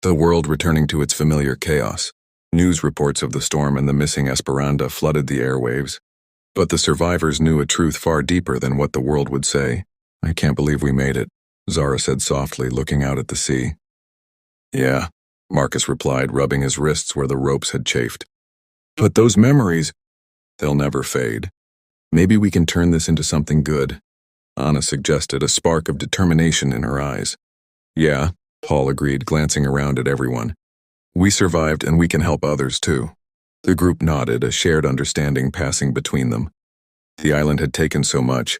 the world returning to its familiar chaos. News reports of the storm and the missing Esperanza flooded the airwaves. But the survivors knew a truth far deeper than what the world would say. "I can't believe we made it," Zara said softly, looking out at the sea. "Yeah," Marcus replied, rubbing his wrists where the ropes had chafed. "But those memories, they'll never fade. Maybe we can turn this into something good," Anna suggested, a spark of determination in her eyes. "Yeah," Paul agreed, glancing around at everyone. "We survived, and we can help others, too." The group nodded, a shared understanding passing between them. The island had taken so much,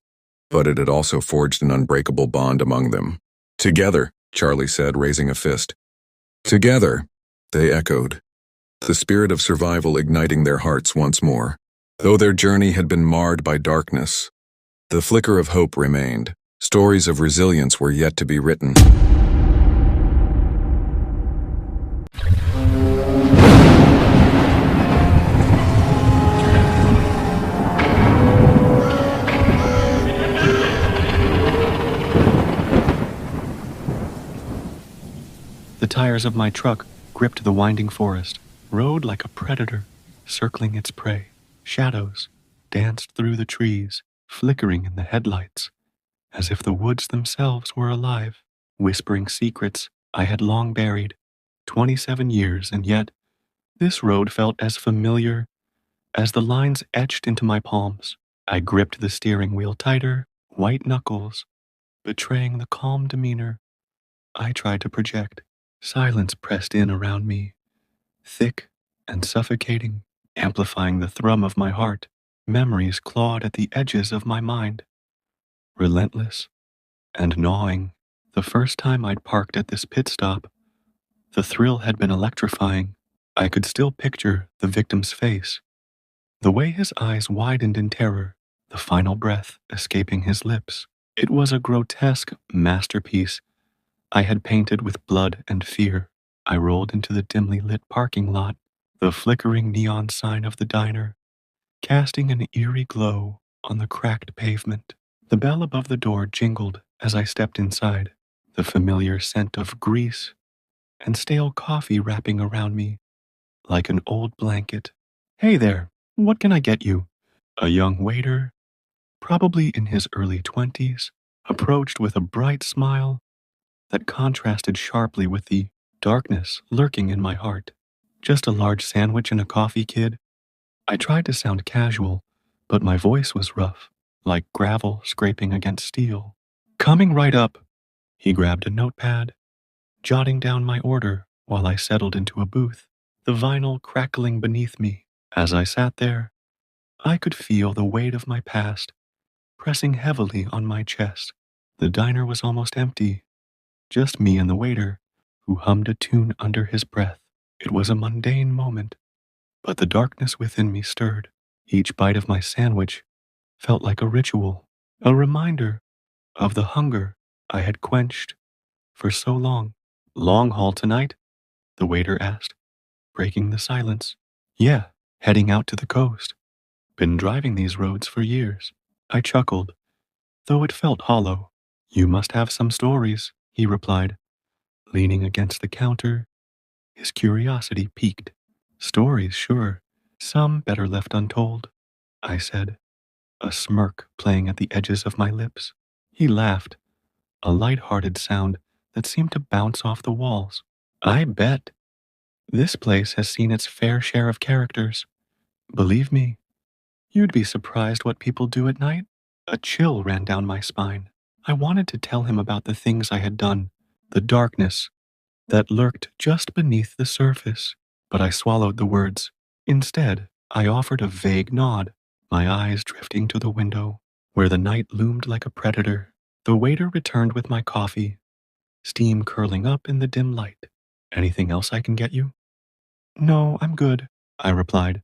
but it had also forged an unbreakable bond among them. "Together," Charlie said, raising a fist. "Together," they echoed, the spirit of survival igniting their hearts once more. Though their journey had been marred by darkness, the flicker of hope remained. Stories of resilience were yet to be written. The tires of my truck gripped the winding forest, rode like a predator, circling its prey. Shadows danced through the trees, flickering in the headlights, as if the woods themselves were alive, whispering secrets I had long buried. 27 years, and yet this road felt as familiar as the lines etched into my palms. I gripped the steering wheel tighter, white knuckles betraying the calm demeanor I tried to project. Silence pressed in around me, thick and suffocating, amplifying the thrum of my heart. Memories clawed at the edges of my mind, relentless and gnawing. The first time I'd parked at this pit stop, the thrill had been electrifying. I could still picture the victim's face, the way his eyes widened in terror, the final breath escaping his lips. It was a grotesque masterpiece I had painted with blood and fear. I rolled into the dimly lit parking lot, the flickering neon sign of the diner, casting an eerie glow on the cracked pavement. The bell above the door jingled as I stepped inside, the familiar scent of grease and stale coffee wrapping around me like an old blanket. "Hey there, what can I get you?" A young waiter, probably in his early 20s, approached with a bright smile that contrasted sharply with the darkness lurking in my heart. "Just a large sandwich and a coffee, kid," I tried to sound casual, but my voice was rough, like gravel scraping against steel. Coming right up. He grabbed a notepad, jotting down my order while I settled into a booth, the vinyl crackling beneath me. As I sat there, I could feel the weight of my past pressing heavily on my chest. The diner was almost empty, just me and the waiter, who hummed a tune under his breath. It was a mundane moment, but the darkness within me stirred. Each bite of my sandwich felt like a ritual, a reminder of the hunger I had quenched for so long. Long haul tonight? The waiter asked, breaking the silence. Yeah, heading out to the coast. Been driving these roads for years. I chuckled, though it felt hollow. You must have some stories, he replied, leaning against the counter. His curiosity piqued. Stories, sure. Some better left untold, I said, a smirk playing at the edges of my lips. He laughed, a light-hearted sound that seemed to bounce off the walls. I bet. This place has seen its fair share of characters. Believe me, you'd be surprised what people do at night. A chill ran down my spine. I wanted to tell him about the things I had done, the darkness that lurked just beneath the surface, but I swallowed the words. Instead, I offered a vague nod, my eyes drifting to the window, where the night loomed like a predator. The waiter returned with my coffee, steam curling up in the dim light. Anything else I can get you? No, I'm good, I replied,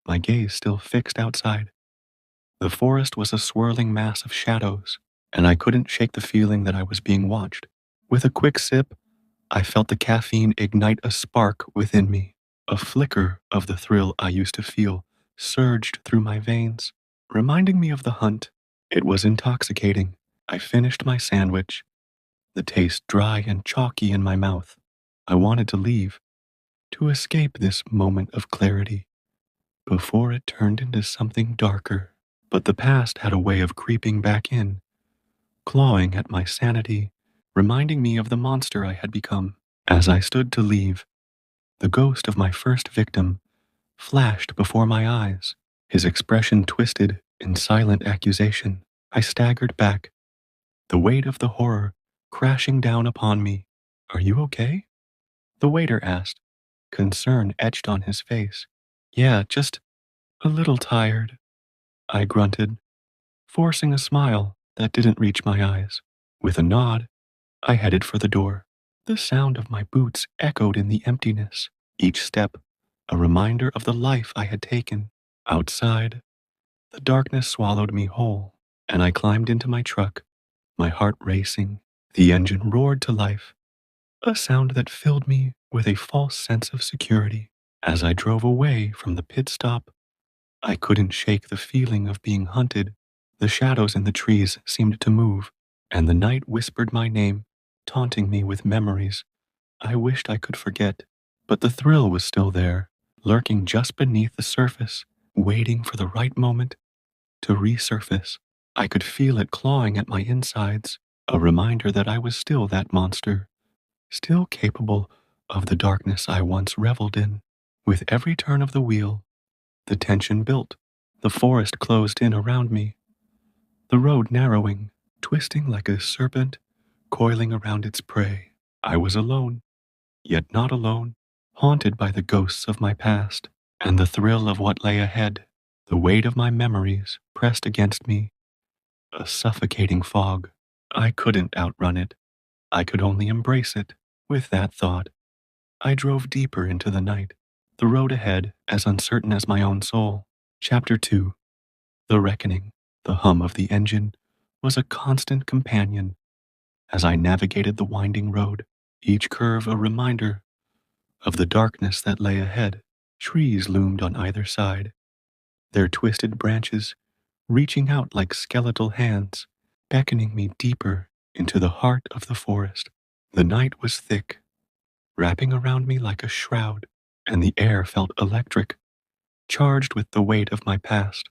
my gaze still fixed outside. The forest was a swirling mass of shadows, and I couldn't shake the feeling that I was being watched. With a quick sip, I felt the caffeine ignite a spark within me. A flicker of the thrill I used to feel surged through my veins, reminding me of the hunt. It was intoxicating. I finished my sandwich, the taste dry and chalky in my mouth. I wanted to leave, to escape this moment of clarity, before it turned into something darker. But the past had a way of creeping back in, clawing at my sanity, reminding me of the monster I had become. As I stood to leave, the ghost of my first victim flashed before my eyes, his expression twisted in silent accusation. I staggered back, the weight of the horror crashing down upon me. Are you okay? The waiter asked, concern etched on his face. Yeah, just a little tired, I grunted, forcing a smile that didn't reach my eyes. With a nod, I headed for the door. The sound of my boots echoed in the emptiness, each step a reminder of the life I had taken. Outside, the darkness swallowed me whole, and I climbed into my truck, my heart racing. The engine roared to life, a sound that filled me with a false sense of security. As I drove away from the pit stop, I couldn't shake the feeling of being hunted. The shadows in the trees seemed to move, and the night whispered my name, taunting me with memories I wished I could forget. But the thrill was still there, lurking just beneath the surface, waiting for the right moment to resurface. I could feel it clawing at my insides, a reminder that I was still that monster, still capable of the darkness I once reveled in. With every turn of the wheel, the tension built. The forest closed in around me, the road narrowing, twisting like a serpent, coiling around its prey. I was alone, yet not alone, haunted by the ghosts of my past and the thrill of what lay ahead. The weight of my memories pressed against me, a suffocating fog. I couldn't outrun it. I could only embrace it. With that thought, I drove deeper into the night, the road ahead as uncertain as my own soul. Chapter 2. The Reckoning. The hum of the engine was a constant companion as I navigated the winding road, each curve a reminder of the darkness that lay ahead. Trees loomed on either side, their twisted branches reaching out like skeletal hands, beckoning me deeper into the heart of the forest. The night was thick, wrapping around me like a shroud, and the air felt electric, charged with the weight of my past.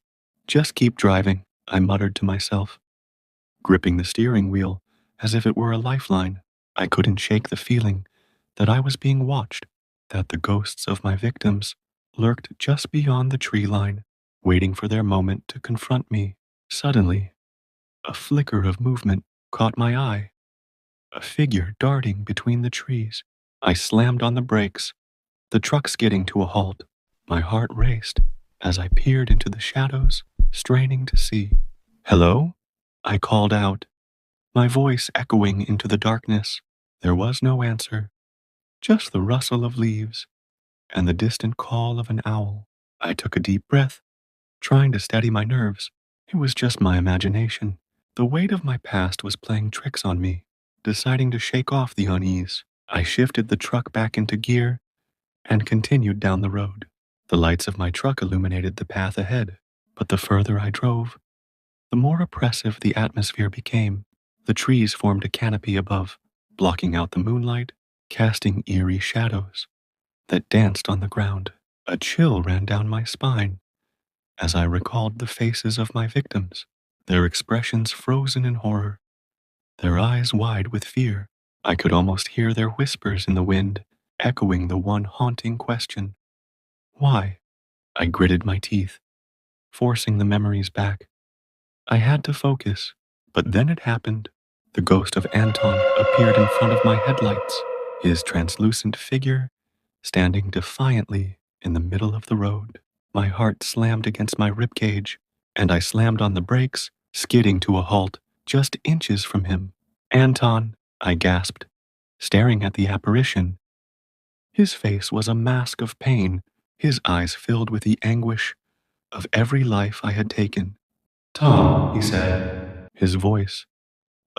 Just keep driving, I muttered to myself, gripping the steering wheel as if it were a lifeline. I couldn't shake the feeling that I was being watched, that the ghosts of my victims lurked just beyond the tree line, waiting for their moment to confront me. Suddenly, a flicker of movement caught my eye, a figure darting between the trees. I slammed on the brakes, the truck skidding to a halt. My heart raced as I peered into the shadows, straining to see. "Hello?" I called out, my voice echoing into the darkness. There was no answer, just the rustle of leaves and the distant call of an owl. I took a deep breath, trying to steady my nerves. It was just my imagination. The weight of my past was playing tricks on me. Deciding to shake off the unease, I shifted the truck back into gear and continued down the road. The lights of my truck illuminated the path ahead, but the further I drove, the more oppressive the atmosphere became. The trees formed a canopy above, blocking out the moonlight, casting eerie shadows that danced on the ground. A chill ran down my spine as I recalled the faces of my victims, their expressions frozen in horror, their eyes wide with fear. I could almost hear their whispers in the wind, echoing the one haunting question. Why? I gritted my teeth, forcing the memories back. I had to focus, but then it happened. The ghost of Anton appeared in front of my headlights, his translucent figure standing defiantly in the middle of the road. My heart slammed against my ribcage, and I slammed on the brakes, skidding to a halt just inches from him. "Anton," I gasped, staring at the apparition. His face was a mask of pain, his eyes filled with the anguish of every life I had taken. "Tom," he said, his voice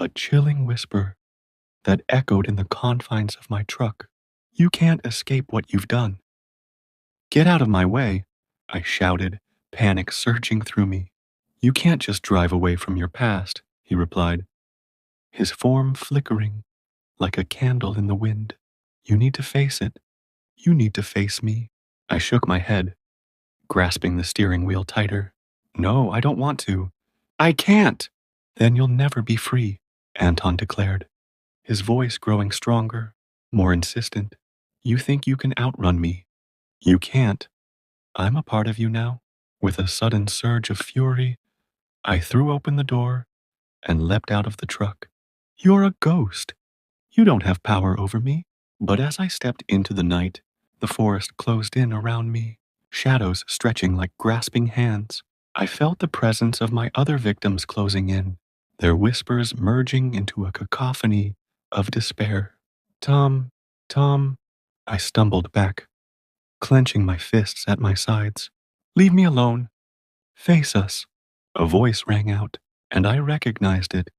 a chilling whisper that echoed in the confines of my truck. "You can't escape what you've done." "Get out of my way," I shouted, panic surging through me. "You can't just drive away from your past," he replied, his form flickering like a candle in the wind. "You need to face it. You need to face me." I shook my head, grasping the steering wheel tighter. "No, I don't want to. I can't." "Then you'll never be free," Anton declared, his voice growing stronger, more insistent. "You think you can outrun me. You can't. I'm a part of you now." With a sudden surge of fury, I threw open the door and leapt out of the truck. "You're a ghost. You don't have power over me." But as I stepped into the night, the forest closed in around me, shadows stretching like grasping hands. I felt the presence of my other victims closing in, their whispers merging into a cacophony of despair. "Tom, Tom," I stumbled back, clenching my fists at my sides. "Leave me alone. Face us." A voice rang out, and I recognized it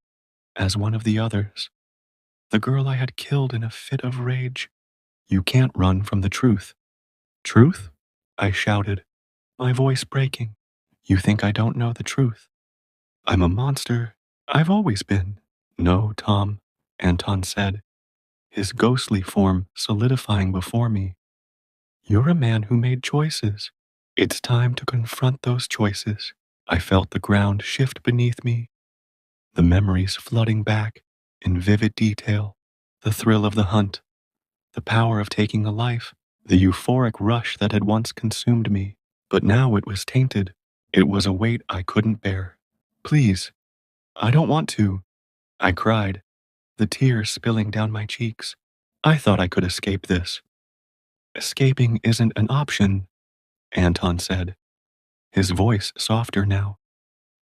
as one of the others, the girl I had killed in a fit of rage. "You can't run from the truth." "Truth?" I shouted, my voice breaking. "You think I don't know the truth? I'm a monster. I've always been." "No, Tom," Anton said, his ghostly form solidifying before me. "You're a man who made choices. It's time to confront those choices." I felt the ground shift beneath me, the memories flooding back in vivid detail, the thrill of the hunt, the power of taking a life, the euphoric rush that had once consumed me. But now it was tainted. It was a weight I couldn't bear. "Please, I don't want to," I cried, the tears spilling down my cheeks. "I thought I could escape this." "Escaping isn't an option," Anton said, his voice softer now.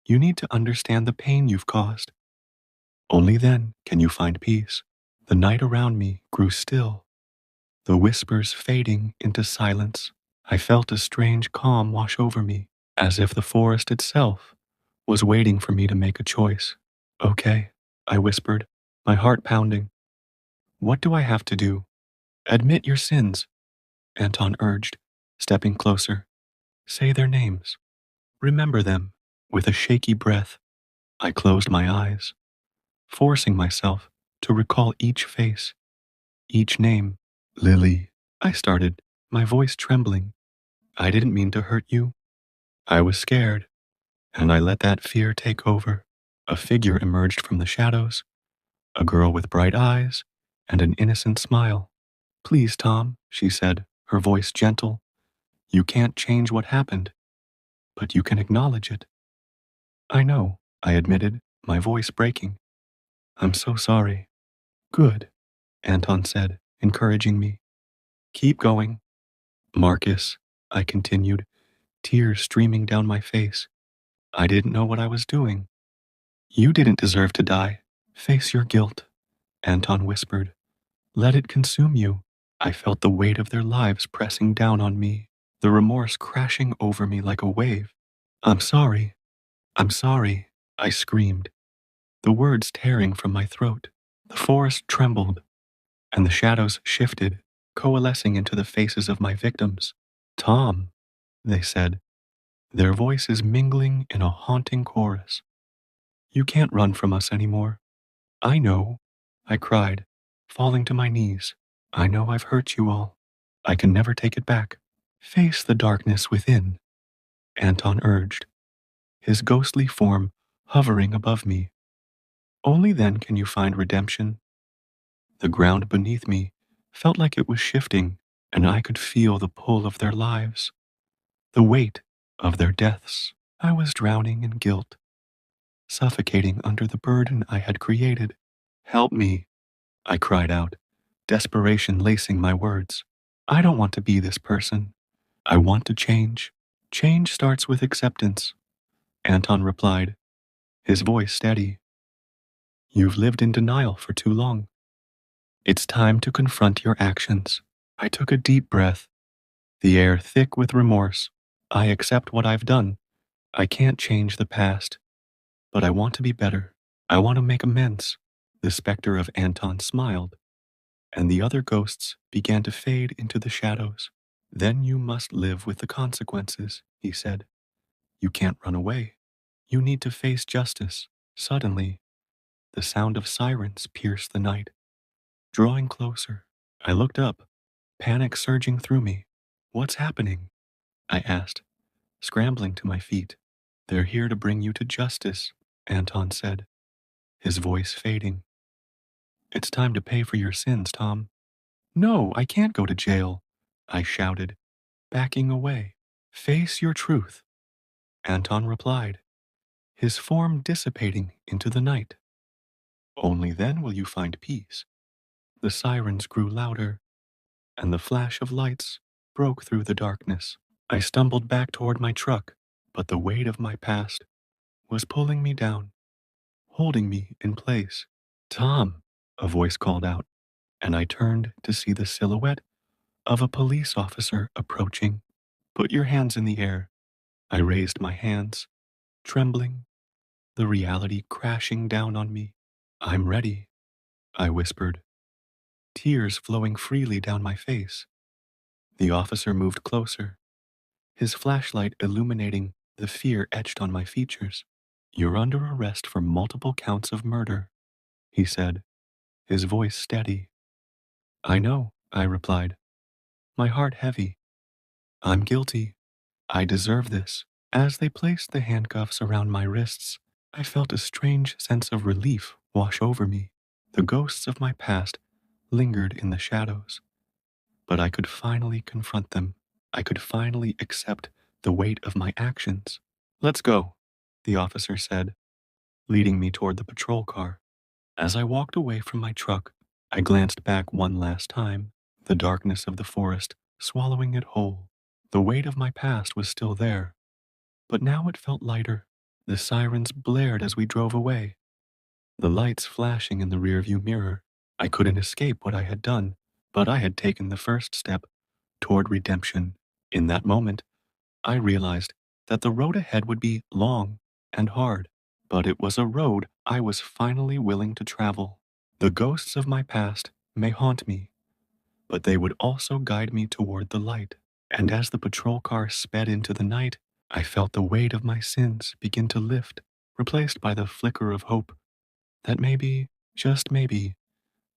"You need to understand the pain you've caused. Only then can you find peace." The night around me grew still, the whispers fading into silence. I felt a strange calm wash over me, as if the forest itself was waiting for me to make a choice. "Okay," I whispered, my heart pounding. "What do I have to do?" "Admit your sins," Anton urged, stepping closer. "Say their names. Remember them." With a shaky breath, I closed my eyes, forcing myself to recall each face, each name. "Lily," I started, my voice trembling. "I didn't mean to hurt you. I was scared, and I let that fear take over." A figure emerged from the shadows, a girl with bright eyes and an innocent smile. "Please, Tom," she said, her voice gentle. You can't change what happened, but you can acknowledge it. I know, I admitted, my voice breaking. I'm so sorry. Good, Anton said, encouraging me. Keep going. Marcus, I continued, tears streaming down my face. I didn't know what I was doing. You didn't deserve to die. Face your guilt, Anton whispered. Let it consume you. I felt the weight of their lives pressing down on me, the remorse crashing over me like a wave. I'm sorry. I'm sorry, I screamed, the words tearing from my throat. The forest trembled, and the shadows shifted, coalescing into the faces of my victims. Tom, they said, their voices mingling in a haunting chorus. You can't run from us anymore. I know, I cried, falling to my knees. I know I've hurt you all. I can never take it back. Face the darkness within, Anton urged, his ghostly form hovering above me. Only then can you find redemption. The ground beneath me felt like it was shifting, and I could feel the pull of their lives, the weight of their deaths. I was drowning in guilt, suffocating under the burden I had created. Help me, I cried out, desperation lacing my words. I don't want to be this person. I want to change. Change starts with acceptance, Anton replied, his voice steady. You've lived in denial for too long. It's time to confront your actions. I took a deep breath, the air thick with remorse. I accept what I've done. I can't change the past, but I want to be better. I want to make amends. The specter of Anton smiled, and the other ghosts began to fade into the shadows. Then you must live with the consequences, he said. You can't run away. You need to face justice. Suddenly, the sound of sirens pierced the night. Drawing closer, I looked up, panic surging through me. What's happening? I asked, scrambling to my feet. They're here to bring you to justice, Anton said, his voice fading. It's time to pay for your sins, Tom. No, I can't go to jail, I shouted, backing away. Face your truth, Anton replied, his form dissipating into the night. Only then will you find peace. The sirens grew louder, and the flash of lights broke through the darkness. I stumbled back toward my truck, but the weight of my past was pulling me down, holding me in place. Tom, a voice called out, and I turned to see the silhouette of a police officer approaching. Put your hands in the air. I raised my hands, trembling, the reality crashing down on me. I'm ready, I whispered, tears flowing freely down my face. The officer moved closer, his flashlight illuminating the fear etched on my features. You're under arrest for multiple counts of murder, he said, his voice steady. I know, I replied, my heart heavy. I'm guilty. I deserve this. As they placed the handcuffs around my wrists, I felt a strange sense of relief wash over me. The ghosts of my past lingered in the shadows, but I could finally confront them. I could finally accept the weight of my actions. Let's go, the officer said, leading me toward the patrol car. As I walked away from my truck, I glanced back one last time, the darkness of the forest swallowing it whole. The weight of my past was still there, but now it felt lighter. The sirens blared as we drove away, the lights flashing in the rearview mirror. I couldn't escape what I had done, but I had taken the first step toward redemption. In that moment, I realized that the road ahead would be long and hard, but it was a road I was finally willing to travel. The ghosts of my past may haunt me, but they would also guide me toward the light. And as the patrol car sped into the night, I felt the weight of my sins begin to lift, replaced by the flicker of hope that maybe, just maybe,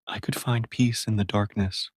I could find peace in the darkness.